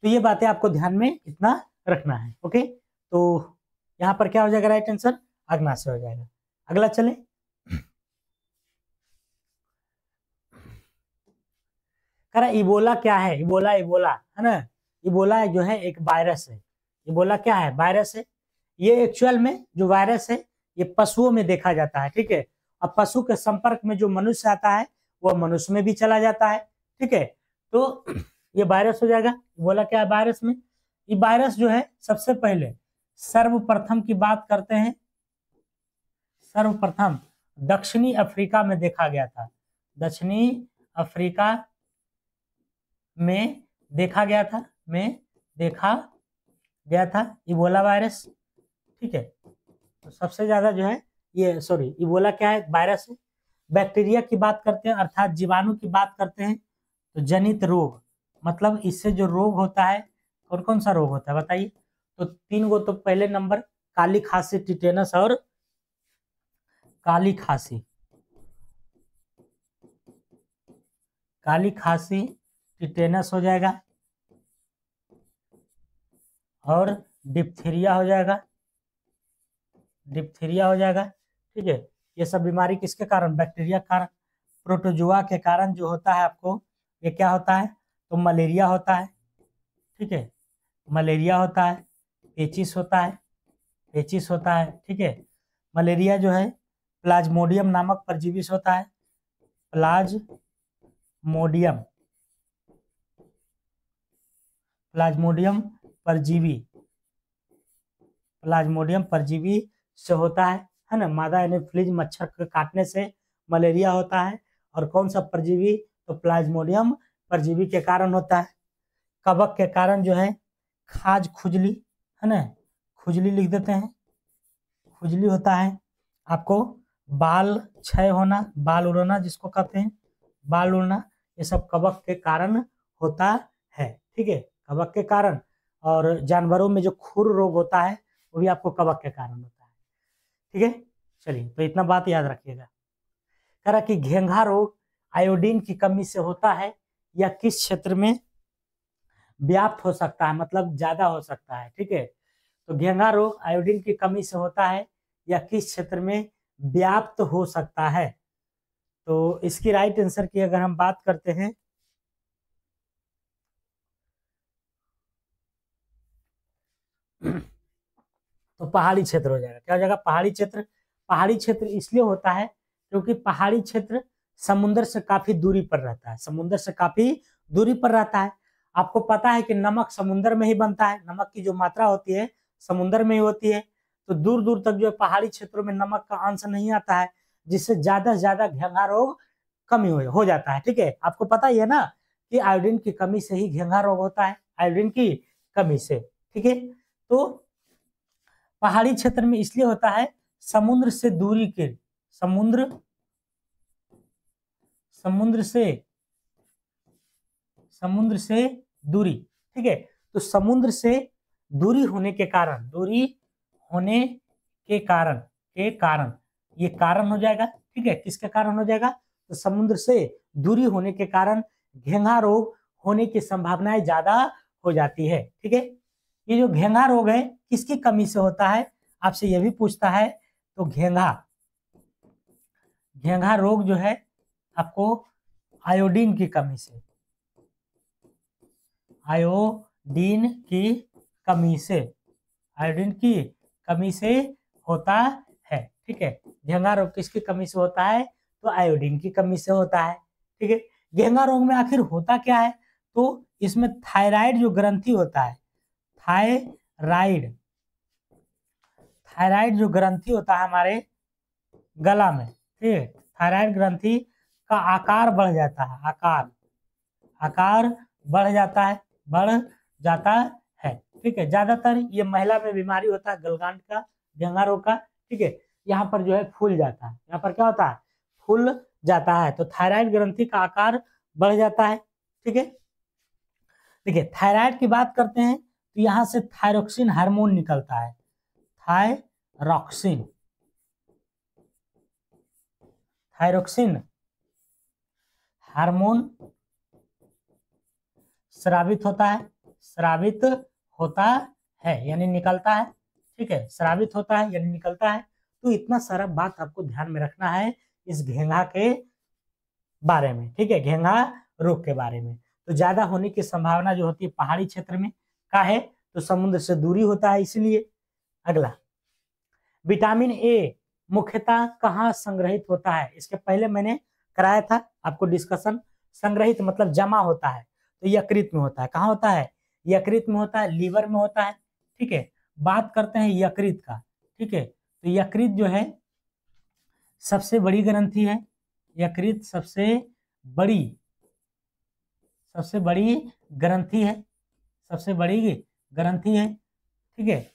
तो ये बातें आपको ध्यान में इतना रखना है। ओके, तो यहाँ पर क्या हो जाएगा राइट आंसर? अग्नाशय हो जाएगा। अगला चले, कह रहा इबोला क्या है? इबोला है ना, इबोला जो है एक वायरस है। इबोला क्या है? वायरस है। ये एक्चुअल में जो वायरस है ये पशुओं में देखा जाता है। ठीक है, अब पशु के संपर्क में जो मनुष्य आता है वह मनुष्य में भी चला जाता है। ठीक है, तो ये वायरस हो जाएगा। इबोला क्या है? वायरस में, ये वायरस जो है सबसे पहले सर्वप्रथम की बात करते हैं, सर्वप्रथम दक्षिणी अफ्रीका में देखा गया था। दक्षिणी अफ्रीका में देखा गया था इबोला वायरस। ठीक है, तो सबसे ज्यादा जो है ये इबोला क्या है? वायरस है। बैक्टीरिया की बात करते हैं अर्थात जीवाणु की बात करते हैं तो जनित रोग, मतलब इससे जो रोग होता है, कौन कौन सा रोग होता है बताइए? तो 3 गो, तो पहले नंबर काली खांसी, टिटेनस और काली खांसी टिटेनस हो जाएगा और डिप्थीरिया हो जाएगा। ठीक है, ये सब बीमारी किसके कारण? बैक्टीरिया कारण, प्रोटोजुआ के कारण जो होता है आपको, ये क्या होता है? तो मलेरिया होता है। ठीक है, मलेरिया होता है, पेचिस होता है। ठीक है, मलेरिया जो है प्लाज्मोडियम नामक परजीवी से होता है, प्लाज्मोडियम प्लाज्मोडियम परजीवी, प्लाज्मोडियम परजीवी से होता है ना। मादा एनोफिलीज मच्छर के काटने से मलेरिया होता है। और कौन सा परजीवी, तो प्लाज्मोडियम परजीवी के कारण होता है। कवक के कारण जो है खाज खुजली, है ना, खुजली लिख देते हैं, खुजली होता है आपको। बाल क्षय होना, बाल उड़ना जिसको कहते हैं, बाल उड़ना, ये सब कवक के कारण होता है। ठीक है, कवक के कारण। और जानवरों में जो खुर रोग होता है वो भी आपको कवक के कारण होता है। ठीक है, चलिए तो इतना बात याद रखिएगा। कह रहा कि घेंघा रोग आयोडीन की कमी से होता है या किस क्षेत्र में व्याप्त हो सकता है, मतलब ज्यादा हो सकता है। ठीक है, तो घेंघा रोग आयोडीन की कमी से होता है या किस क्षेत्र में व्याप्त हो सकता है। तो इसकी राइट आंसर की अगर हम बात करते हैं तो पहाड़ी क्षेत्र हो जाएगा। क्या हो जाएगा, पहाड़ी क्षेत्र। पहाड़ी क्षेत्र इसलिए होता है क्योंकि पहाड़ी क्षेत्र समुद्र से काफी दूरी पर रहता है, समुद्र से काफी दूरी पर रहता है। आपको पता है कि नमक समुद्र में ही बनता है, नमक की जो मात्रा होती है समुद्र में ही होती है। तो दूर दूर तक जो है पहाड़ी क्षेत्रों में नमक का अंश नहीं आता है, जिससे ज्यादा से ज्यादा घेंघा रोग कमी हो जाता है। ठीक है, आपको पता ही है ना कि आयोडीन की कमी से ही घेंघा रोग होता है, आयोडीन की कमी से। ठीक है, तो पहाड़ी क्षेत्र में इसलिए होता है समुद्र से दूरी के, समुद्र से दूरी। ठीक है, तो समुद्र से दूरी होने के कारण, ये कारण हो जाएगा। ठीक है, किसके कारण हो जाएगा, तो समुद्र से दूरी होने के कारण घेंघा रोग होने की संभावनाएं ज्यादा हो जाती है। ठीक है, ये जो घेंघा रोग है किसकी कमी से होता है, आपसे यह भी पूछता है। तो घेंघा रोग जो है आपको आयोडीन की कमी से, आयोडीन की कमी से होता है। ठीक है, घेंघा रोग किसकी कमी से होता है, तो आयोडीन की कमी से होता है। ठीक है, घेंघा रोग में आखिर होता क्या है, तो इसमें थायराइड जो ग्रंथि होता है, थायराइड जो ग्रंथि होता है हमारे गला में, ठीक है, थायराइड ग्रंथि का आकार बढ़ जाता है, आकार बढ़ जाता है। ठीक है, ज्यादातर ये महिला में बीमारी होता है गलगांठ का, घेंघा रोग का। ठीक है, यहाँ पर जो है फूल जाता है, यहाँ पर क्या होता है, फूल जाता है। तो थायराइड ग्रंथि का आकार बढ़ जाता है। ठीक है, देखिए थायराइड की बात करते हैं तो यहाँ से थायरोक्सिन हार्मोन निकलता है, थायरोक्सिन हार्मोन स्रावित होता है यानी निकलता है। ठीक है, स्रावित होता है यानी निकलता है। तो इतना सारा बात आपको ध्यान में रखना है इस घेंघा के बारे में। ठीक है, घेंघा रोग के बारे में। तो ज्यादा होने की संभावना जो होती है पहाड़ी क्षेत्र में का है, तो समुद्र से दूरी होता है इसलिए। अगला, विटामिन ए मुख्यतः कहाँ संग्रहित होता है, इसके पहले मैंने कराया था आपको डिस्कशन। संग्रहित मतलब जमा होता है, तो यकृत में होता है। कहाँ होता है, यकृत में होता है, लीवर में होता है। ठीक है, बात करते हैं यकृत का। ठीक है, तो यकृत जो है सबसे बड़ी ग्रंथि है, यकृत सबसे बड़ी ग्रंथि है। ठीक है,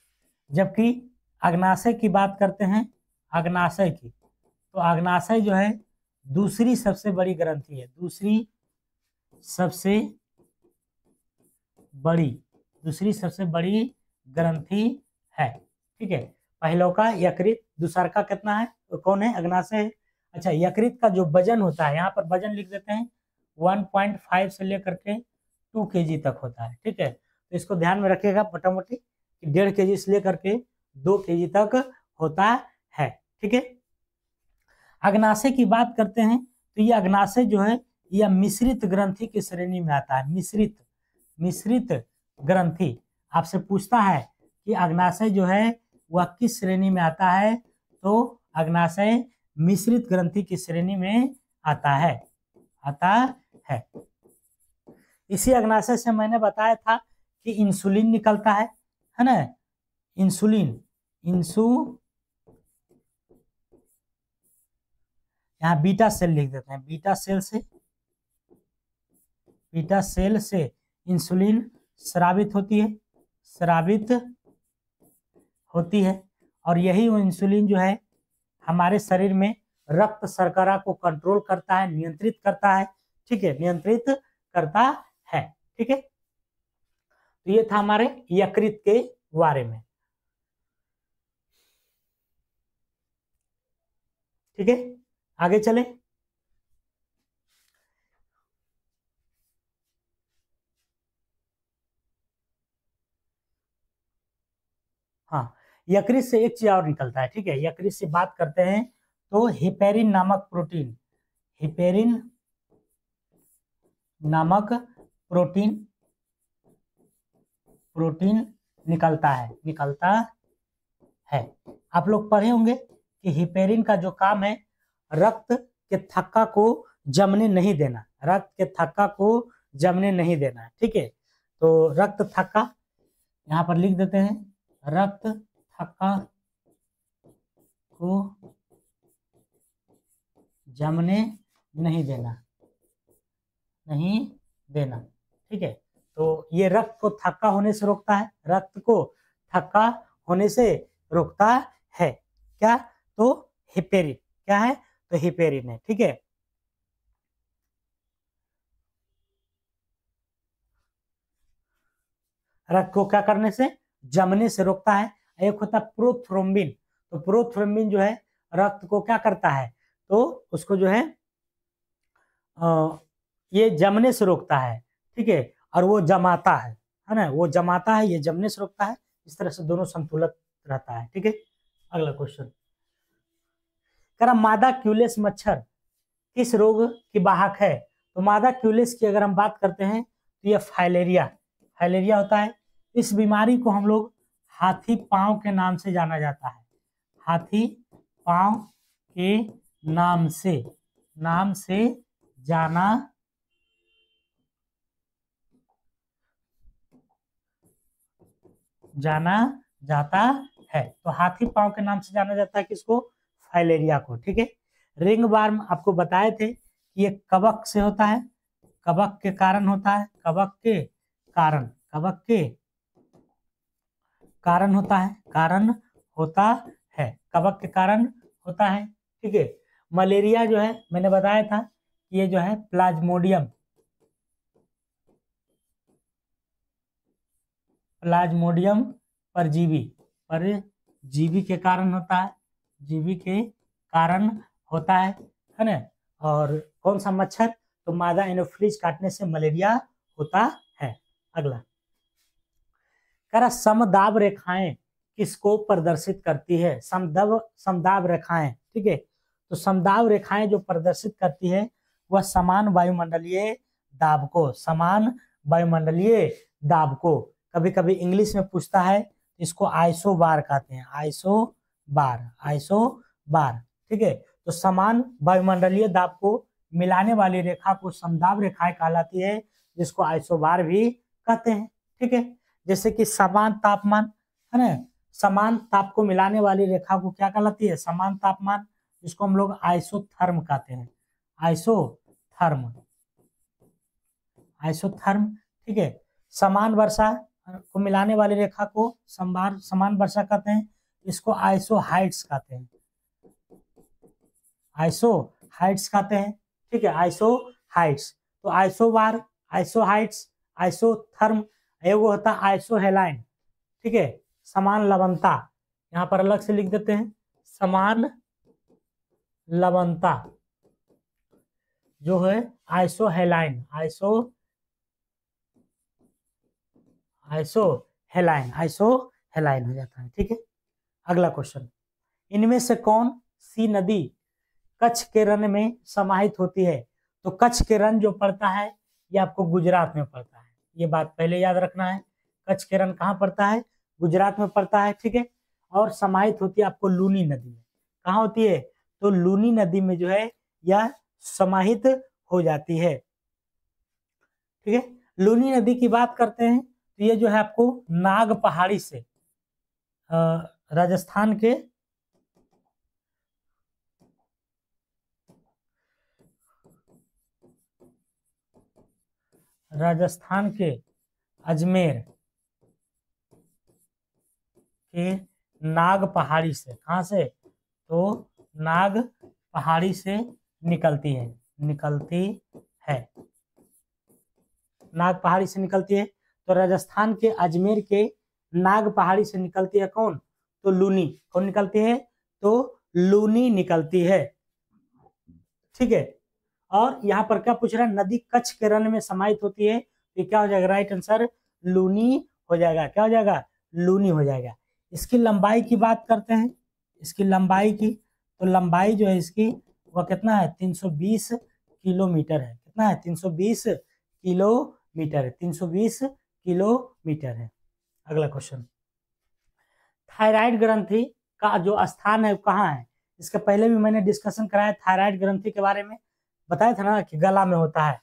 जबकि अग्नाशय की बात करते हैं, अग्नाशय की, तो अग्नाशय जो है दूसरी सबसे बड़ी ग्रंथि है, दूसरी सबसे बड़ी ग्रंथि है। ठीक है, पहलो का यकृत, दूसरा का कितना है, तो कौन है, अग्नाशय है। अच्छा, यकृत का जो वजन होता है, यहाँ पर वजन लिख देते हैं, 1.5 से लेकर के 2 kg तक होता है। ठीक है, तो इसको ध्यान में रखिएगा मोटा मोटी कि 1.5 kg से लेकर के 2 kg तक होता है। ठीक है, अग्नाशय की बात करते हैं तो ये अग्नाशय जो है यह मिश्रित ग्रंथि की श्रेणी में आता है। मिश्रित ग्रंथि आपसे पूछता है कि अग्नाशय जो है वह किस श्रेणी में आता है, तो अग्नाशय मिश्रित ग्रंथि की श्रेणी में आता है। इसी अग्नाशय से मैंने बताया था कि इंसुलिन निकलता है ना, इंसुलिन, यहाँ बीटा सेल लिख देते हैं, बीटा सेल से इंसुलिन स्रावित होती है और यही वो इंसुलिन जो है हमारे शरीर में रक्त शर्करा को कंट्रोल करता है, नियंत्रित करता है, ठीक है, नियंत्रित करता है, ठीक है। तो ये था हमारे यकृत के बारे में, ठीक है। आगे चले, हाँ, यकृत से एक चीज और निकलता है, ठीक है। यकृत से बात करते हैं तो हेपेरिन नामक प्रोटीन निकलता है। आप लोग पढ़े होंगे कि हेपेरिन का जो काम है रक्त के थक्का को जमने नहीं देना, ठीक है। तो रक्त थक्का यहाँ पर लिख देते हैं, रक्त थक्का को जमने नहीं देना, ठीक है। तो ये रक्त को थक्का होने से रोकता है, क्या, तो हेपेरिन, क्या है, तो हेपेरिन है, ठीक है। रक्त को क्या करने से, जमने से रोकता है। एक होता है प्रोथ्रोम्बिन, तो प्रोथ्रोम्बिन जो है रक्त को क्या करता है, तो उसको जो है ये जमने से रोकता है, ठीक है, और वो जमाता है ना, वो जमाता है, ये जमने से रोकता है। इस तरह से दोनों संतुलित रहता है, ठीक है। अगला क्वेश्चन, कह रहा मादा क्यूलेस मच्छर किस रोग की वाहक है। तो मादा क्यूलेस की अगर हम बात करते हैं तो ये फाइलेरिया होता है। इस बीमारी को हम लोग हाथी पांव के नाम से जाना जाता है, हाथी पांव के नाम से जाना जाता है। तो हाथी पांव के नाम से जाना जाता है किसको, फाइलेरिया को, ठीक है। रिंग वर्म आपको बताए थे कि ये कवक से होता है, कवक के कारण होता है, कवक के कारण होता है, ठीक है। मलेरिया जो है मैंने बताया था कि ये जो है प्लाज्मोडियम परजीवी के कारण होता है ना। और कौन सा मच्छर, तो मादा एनोफ्लीज काटने से मलेरिया होता है। अगला, कह रहा समदाब रेखाएं किसको प्रदर्शित करती है, समदाब रेखाएं, ठीक है। तो समदाब रेखाएं जो प्रदर्शित करती है वह समान वायुमंडलीय दाब को कभी कभी इंग्लिश में पूछता है, इसको आइसोबार कहते हैं, आइसोबार, ठीक है। तो समान वायुमंडलीय दाब को मिलाने वाली रेखा को समदाब रेखाएं कहलाती है, जिसको आइसोबार भी कहते हैं, ठीक है। जैसे कि समान तापमान है ना, समान ताप को मिलाने वाली रेखा को क्या कहलाती है, समान तापमान, जिसको हम लोग आइसोथर्म कहते हैं, आइसोथर्म, ठीक है। समान वर्षा को मिलाने वाली रेखा को समान वर्षा कहते हैं, इसको आइसोहाइट्स कहते हैं, ठीक है, आइसोहाइट्स। तो आइसोबार, आइसोहाइट्स, आइसोथर्म, एगो होता है आइसोहेलाइन, ठीक है, समान लवणता, यहाँ पर अलग से लिख देते हैं, समान लवणता जो है आइसोहेलाइन हो जाता है, ठीक है। अगला क्वेश्चन, इनमें से कौन सी नदी कच्छ के रण में समाहित होती है। तो कच्छ के रण जो पड़ता है ये आपको गुजरात में पड़ता है, ये बात पहले याद रखना है। कच्छ के रण कहाँ पड़ता है, गुजरात में पड़ता है, ठीक है। और समाहित होती है आपको लूनी नदी में, कहाँ होती है, तो लूनी नदी में जो है यह समाहित हो जाती है, ठीक है। लूनी नदी की बात करते हैं तो ये जो है आपको नाग पहाड़ी से राजस्थान के अजमेर के नाग पहाड़ी से, कहाँ से, तो नाग पहाड़ी से निकलती है, नाग पहाड़ी से निकलती है। तो राजस्थान के अजमेर के नाग पहाड़ी से निकलती है कौन, तो लूनी। कौन निकलती है, तो लूनी निकलती है। ठीक है, और यहाँ पर क्या पूछ रहा है, नदी कच्छ के रण में समाहित होती है, तो क्या हो जाएगा, राइट आंसर लूनी हो जाएगा। क्या हो जाएगा, लूनी हो जाएगा। इसकी लंबाई की बात करते हैं, इसकी लंबाई की, तो लंबाई जो है इसकी वह कितना है, 320 किलोमीटर है। कितना है, 320 किलोमीटर है, 320 किलोमीटर है। अगला क्वेश्चन, थायराइड ग्रंथि का जो स्थान है कहाँ है। इसके पहले भी मैंने डिस्कशन कराया थायराइड ग्रंथि के बारे में, बताया था ना कि गला में होता है।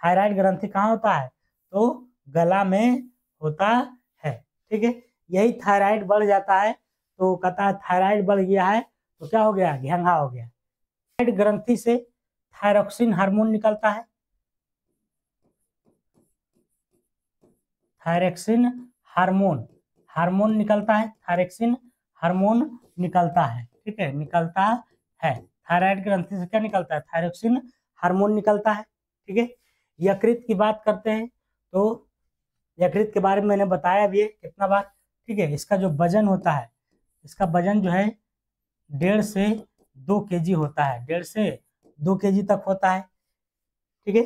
थायराइड ग्रंथि कहाँ होता है, तो गला में होता है। ठीक है, यही थायराइड बढ़ जाता है तो कहता है थायराइड बढ़ गया है तो क्या हो गया, घेंघा हो गया। थायराइड ग्रंथि से थायरोक्सिन हार्मोन निकलता है, थायरोक्सिन हार्मोन निकलता है, थायरोक्सिन हार्मोन निकलता है। ठीक है, निकलता है। थायराइड ग्रंथि से क्या निकलता है, थायरोक्सिन हार्मोन निकलता है। ठीक है, यकृत की बात करते हैं, तो यकृत के बारे में मैंने बताया भी है कितना बार। ठीक है, इसका जो वजन होता है, इसका वजन जो है 1.5 से 2 केजी होता है, 1.5 से 2 केजी तक होता है। ठीक है,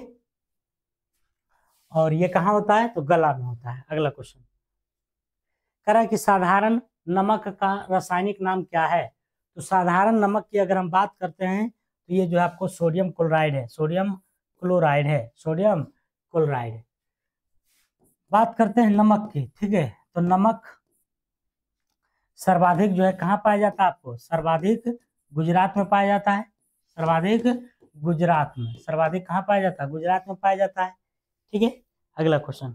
और ये कहाँ होता है, तो गला में होता है। अगला क्वेश्चन कह रहा है कि साधारण नमक का रासायनिक नाम क्या है। तो साधारण नमक की अगर हम बात करते हैं तो ये जो है आपको सोडियम क्लोराइड है, सोडियम क्लोराइड। बात करते हैं नमक की। ठीक है, तो नमक सर्वाधिक जो है कहाँ पाया जाता है, आपको सर्वाधिक गुजरात में पाया जाता है, सर्वाधिक कहाँ पाया जाता है, गुजरात में पाया जाता है। ठीक है, अगला क्वेश्चन,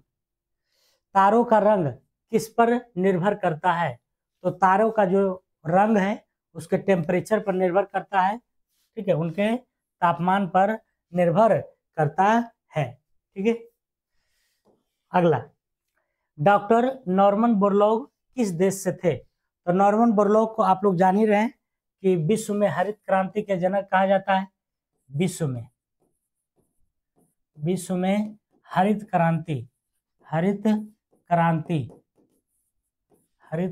तारों का रंग किस पर निर्भर करता है। तो तारों का जो रंग है उसके टेम्परेचर पर निर्भर करता है। ठीक है, उनके तापमान पर निर्भर करता है। ठीक है, अगला, डॉक्टर नॉर्मन बोरलॉग किस देश से थे। तो नॉर्मन बोरलॉग को आप लोग जान ही रहे हैं कि विश्व में हरित क्रांति के जनक कहा जाता है। विश्व में हरित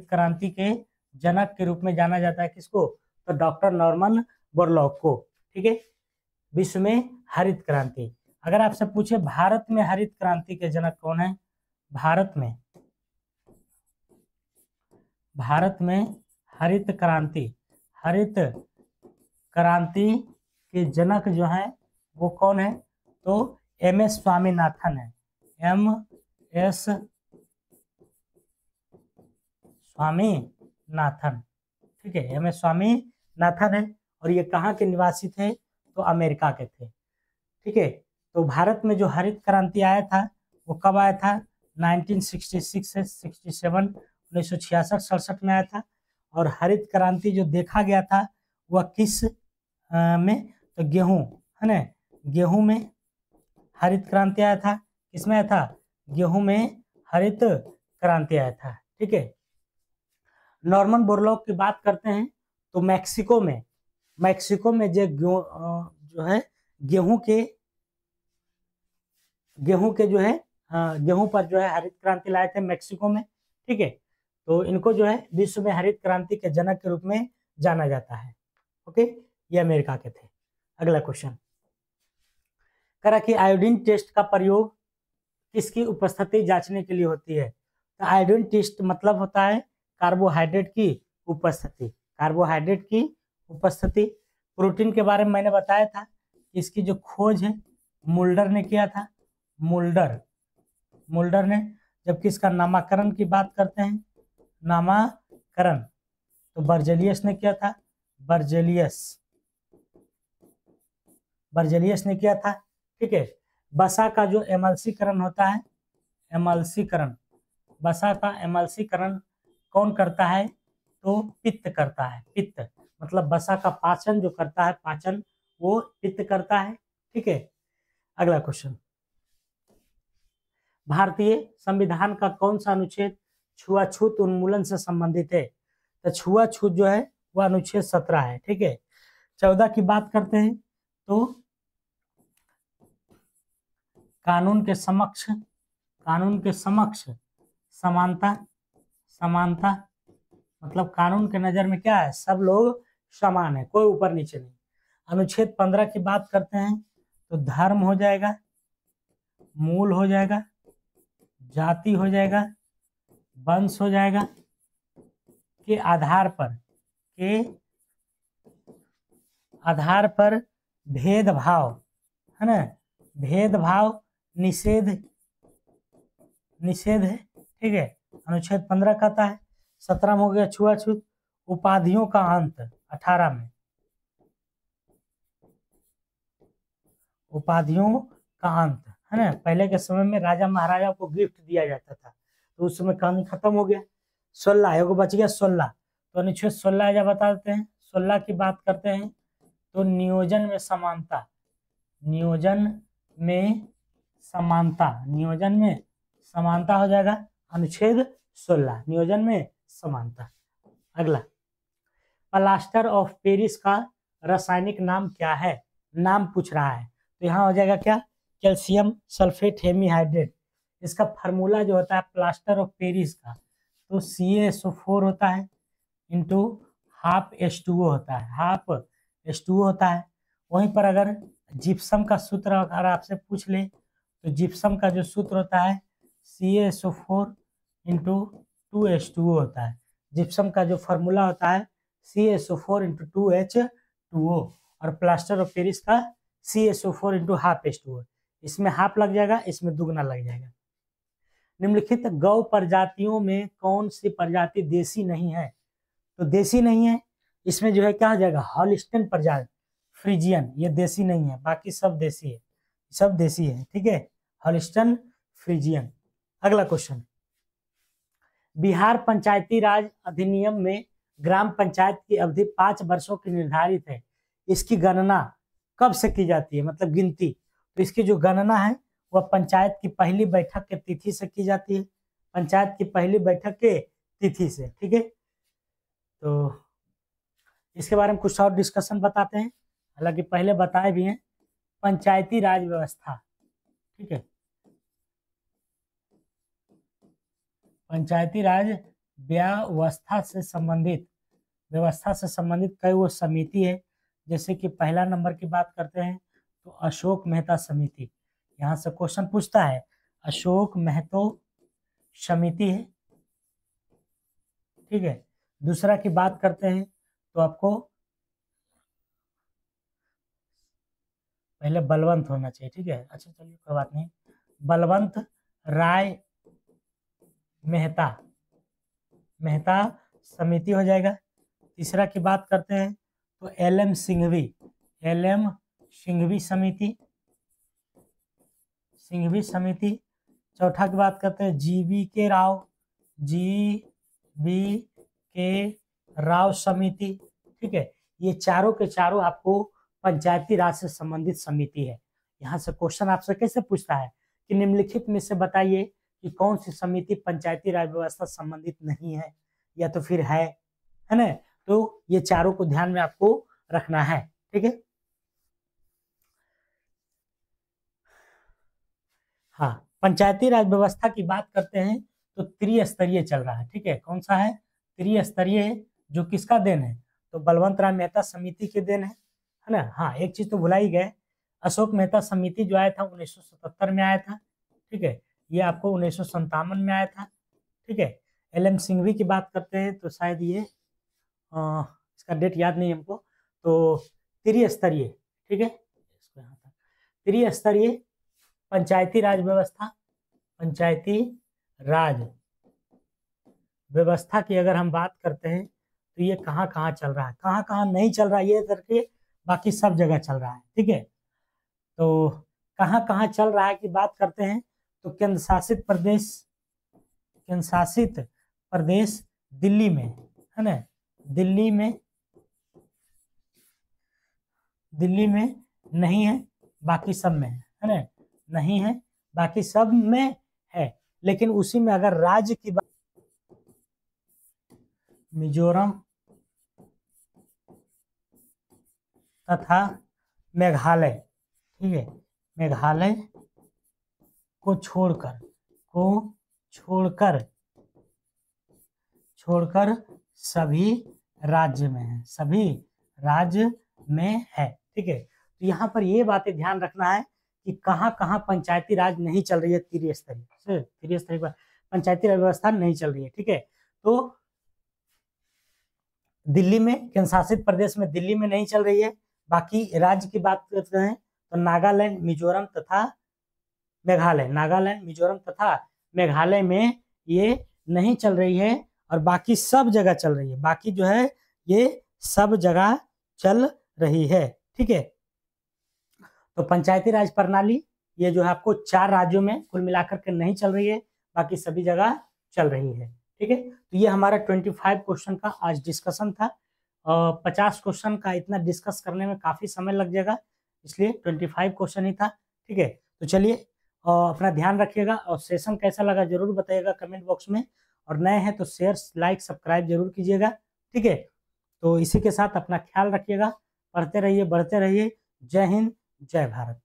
क्रांति के जनक के रूप में जाना जाता है किसको, तो डॉक्टर नॉर्मन बोरलॉग को। ठीक है, विश्व में हरित क्रांति। अगर आपसे पूछे भारत में हरित क्रांति के जनक कौन है, भारत में हरित क्रांति के जनक जो है वो कौन है, तो एम.एस. स्वामीनाथन है, एम.एस. स्वामीनाथन। ठीक है, एम.एस. स्वामीनाथन है, और ये कहाँ के निवासी थे, तो अमेरिका के थे। ठीक है, तो भारत में जो हरित क्रांति आया था वो कब आया था, 1966 से 67, 1966-67 में आया था। और हरित क्रांति जो देखा गया था वह किस में, तो गेहूं है ना, गेहूं में हरित क्रांति आया था। किसमें आया था, गेहूं में हरित क्रांति आया था। ठीक है, नॉर्मन बोरलॉग की बात करते हैं तो मैक्सिको में जो है गेहूं के जो है गेहूं पर जो है हरित क्रांति लाए थे मैक्सिको में। ठीक है, तो इनको जो है विश्व में हरित क्रांति के जनक के रूप में जाना जाता है। ओके, ये अमेरिका के थे। अगला क्वेश्चन करा कि आयोडीन टेस्ट का प्रयोग किसकी उपस्थिति जांचने के लिए होती है। तो आयोडीन टेस्ट मतलब होता है कार्बोहाइड्रेट की उपस्थिति। प्रोटीन के बारे में मैंने बताया था, इसकी जो खोज है मुल्डर ने किया था, मुल्डर ने। जबकि इसका नामकरण की बात करते हैं, नामकरण तो बर्जेलियस ने किया था, बर्जेलियस ने किया था। ठीक है, वसा का जो एमल्सीकरण होता है, वसा का एमल्सीकरण कौन करता है? तो पित्त करता है। पित्त मतलब वसा का पाचन जो करता है, पाचन वो पित्त करता है। ठीक है, अगला क्वेश्चन, भारतीय संविधान का कौन सा अनुच्छेद छुआछूत उन्मूलन से संबंधित है? तो छुआछूत जो है वह अनुच्छेद 17 है। ठीक है, 14 की बात करते हैं तो कानून के समक्ष समानता। समानता मतलब कानून के नजर में क्या है? सब लोग समान है, कोई ऊपर नीचे नहीं। अनुच्छेद 15 की बात करते हैं तो धर्म हो जाएगा, मूल हो जाएगा, जाति हो जाएगा, वंश हो जाएगा, के आधार पर भेदभाव, है ना, भेदभाव निषेध है। ठीक है, अनुच्छेद 15 कहता है। 17 में हो गया छुआछूत। उपाधियों का अंत 18 में, उपाधियों का अंत, है ना। पहले के समय में राजा महाराजा को गिफ्ट दिया जाता था, तो उस समय कहानी खत्म हो गया। 16 एगो बच गया 16, तो अनुच्छेद 16 जब बता देते हैं। 16 की बात करते हैं तो नियोजन में समानता, नियोजन में समानता हो जाएगा अनुच्छेद 16, नियोजन में समानता। अगला, प्लास्टर ऑफ पेरिस का रासायनिक नाम क्या है? नाम पूछ रहा है, तो यहाँ हो जाएगा क्या? Calcium sulphate hemihydrate. इसका फार्मूला जो होता है प्लास्टर ऑफ पेरिस का, तो CaSO4 होता है इंटू हाफ H2O होता है, हाफ H2O होता है। वहीं पर अगर जिप्सम का सूत्र अगर आपसे पूछ ले, तो जिप्सम का जो सूत्र होता है CaSO4 इंटू 2H2O होता है। जिप्सम का जो फार्मूला होता है CaSO4 इंटू 2H2O, और प्लास्टर ऑफ पेरिस का CaSO4 इंटू हाफ H2O। इसमें हाफ लग जाएगा, इसमें दुगना लग जाएगा। निम्नलिखित गौ प्रजातियों में कौन सी प्रजाति देसी नहीं है? तो देसी नहीं है, इसमें जो है क्या हो जाएगा? हॉलिस्टन प्रजाति, फ्रीजियन, ये देसी नहीं है, बाकी सब देसी है, सब देसी है। ठीक है, हॉलिस्टन फ्रीजियन। अगला क्वेश्चन, बिहार पंचायती राज अधिनियम में ग्राम पंचायत की अवधि 5 वर्षों की निर्धारित है। इसकी गणना कब से की जाती है, मतलब गिनती? तो इसकी जो गणना है वह पंचायत की पहली बैठक के तिथि से की जाती है, पंचायत की पहली बैठक के तिथि से। ठीक है, तो इसके बारे में कुछ और डिस्कशन बताते हैं, हालांकि पहले बताए भी हैं। पंचायती राज व्यवस्था, ठीक है, पंचायती राज व्यवस्था से संबंधित कई वो समिति है। जैसे कि पहला नंबर की बात करते हैं तो अशोक मेहता समिति, यहाँ से क्वेश्चन पूछता है, अशोक मेहतो समिति है। ठीक है, दूसरा की बात करते हैं तो आपको पहले बलवंत होना चाहिए। ठीक है, अच्छा चलिए कोई बात नहीं, बलवंत राय मेहता समिति हो जाएगा। तीसरा की बात करते हैं तो LM सिंघवी समिति। चौथा की बात करते हैं GV के राव समिति। ठीक है, ये चारों के चारों आपको पंचायती राज से संबंधित समिति है। यहाँ से क्वेश्चन आपसे कैसे पूछता है कि निम्नलिखित में से बताइए कि कौन सी समिति पंचायती राज व्यवस्था संबंधित नहीं है या तो फिर है ना। तो ये चारों को ध्यान में आपको रखना है। ठीक है, हाँ, पंचायती राज व्यवस्था की बात करते हैं तो त्रिस्तरीय चल रहा है। ठीक है, कौन सा है? त्रिस्तरीय, जो किसका देन है? तो बलवंत राय मेहता समिति के देन है ना। हाँ, एक चीज तो भुला ही गए, अशोक मेहता समिति जो आया था 1977 में आया था। ठीक है, ये आपको 1957 में आया था। ठीक है, LM सिंघवी की बात करते हैं तो शायद ये इसका डेट याद नहीं हमको, तो त्रिस्तरीय। ठीक है, त्रिस्तरीय पंचायती राज व्यवस्था की अगर हम बात करते हैं तो ये कहाँ कहाँ चल रहा है, कहाँ कहाँ नहीं चल रहा है ये करके, बाकी सब जगह चल रहा है। ठीक है, तो कहाँ कहाँ चल रहा है की बात करते हैं तो केंद्र शासित प्रदेश केंद्र शासित प्रदेश दिल्ली में, है ना, दिल्ली में नहीं है, बाकी सब में है ना, नहीं है, बाकी सब में है। लेकिन उसी में अगर राज्य की बात, मिजोरम तथा मेघालय, ठीक है, मेघालय को छोड़कर सभी राज्य में है, सभी राज्य में है, ठीक है। तो यहाँ पर ये बातें ध्यान रखना है कि कहाँ कहाँ पंचायती राज नहीं चल रही है, त्रिस्तरीय पर पंचायती राज व्यवस्था नहीं चल रही है, ठीक है। तो दिल्ली में, केंद्र शासित प्रदेश में दिल्ली में नहीं चल रही है। बाकी राज्य की बात करते हैं तो नागालैंड, मिजोरम तथा मेघालय में ये नहीं चल रही है, और बाकी सब जगह चल रही है, बाकी जो है ये सब जगह चल रही है, ठीक है। तो पंचायती राज प्रणाली ये जो है आपको 4 राज्यों में कुल मिलाकर के नहीं चल रही है, बाकी सभी जगह चल रही है, ठीक है। तो ये हमारा 25 क्वेश्चन का आज डिस्कशन था। 50 क्वेश्चन का इतना डिस्कस करने में काफी समय लग जाएगा, इसलिए 25 क्वेश्चन ही था, ठीक है। तो चलिए अपना ध्यान रखिएगा, और सेशन कैसा लगा जरूर बताइएगा कमेंट बॉक्स में, और नए हैं तो शेयर, लाइक, सब्सक्राइब जरूर कीजिएगा, ठीक है। तो इसी के साथ अपना ख्याल रखिएगा, पढ़ते रहिए, बढ़ते रहिए। जय हिंद, जय भारत।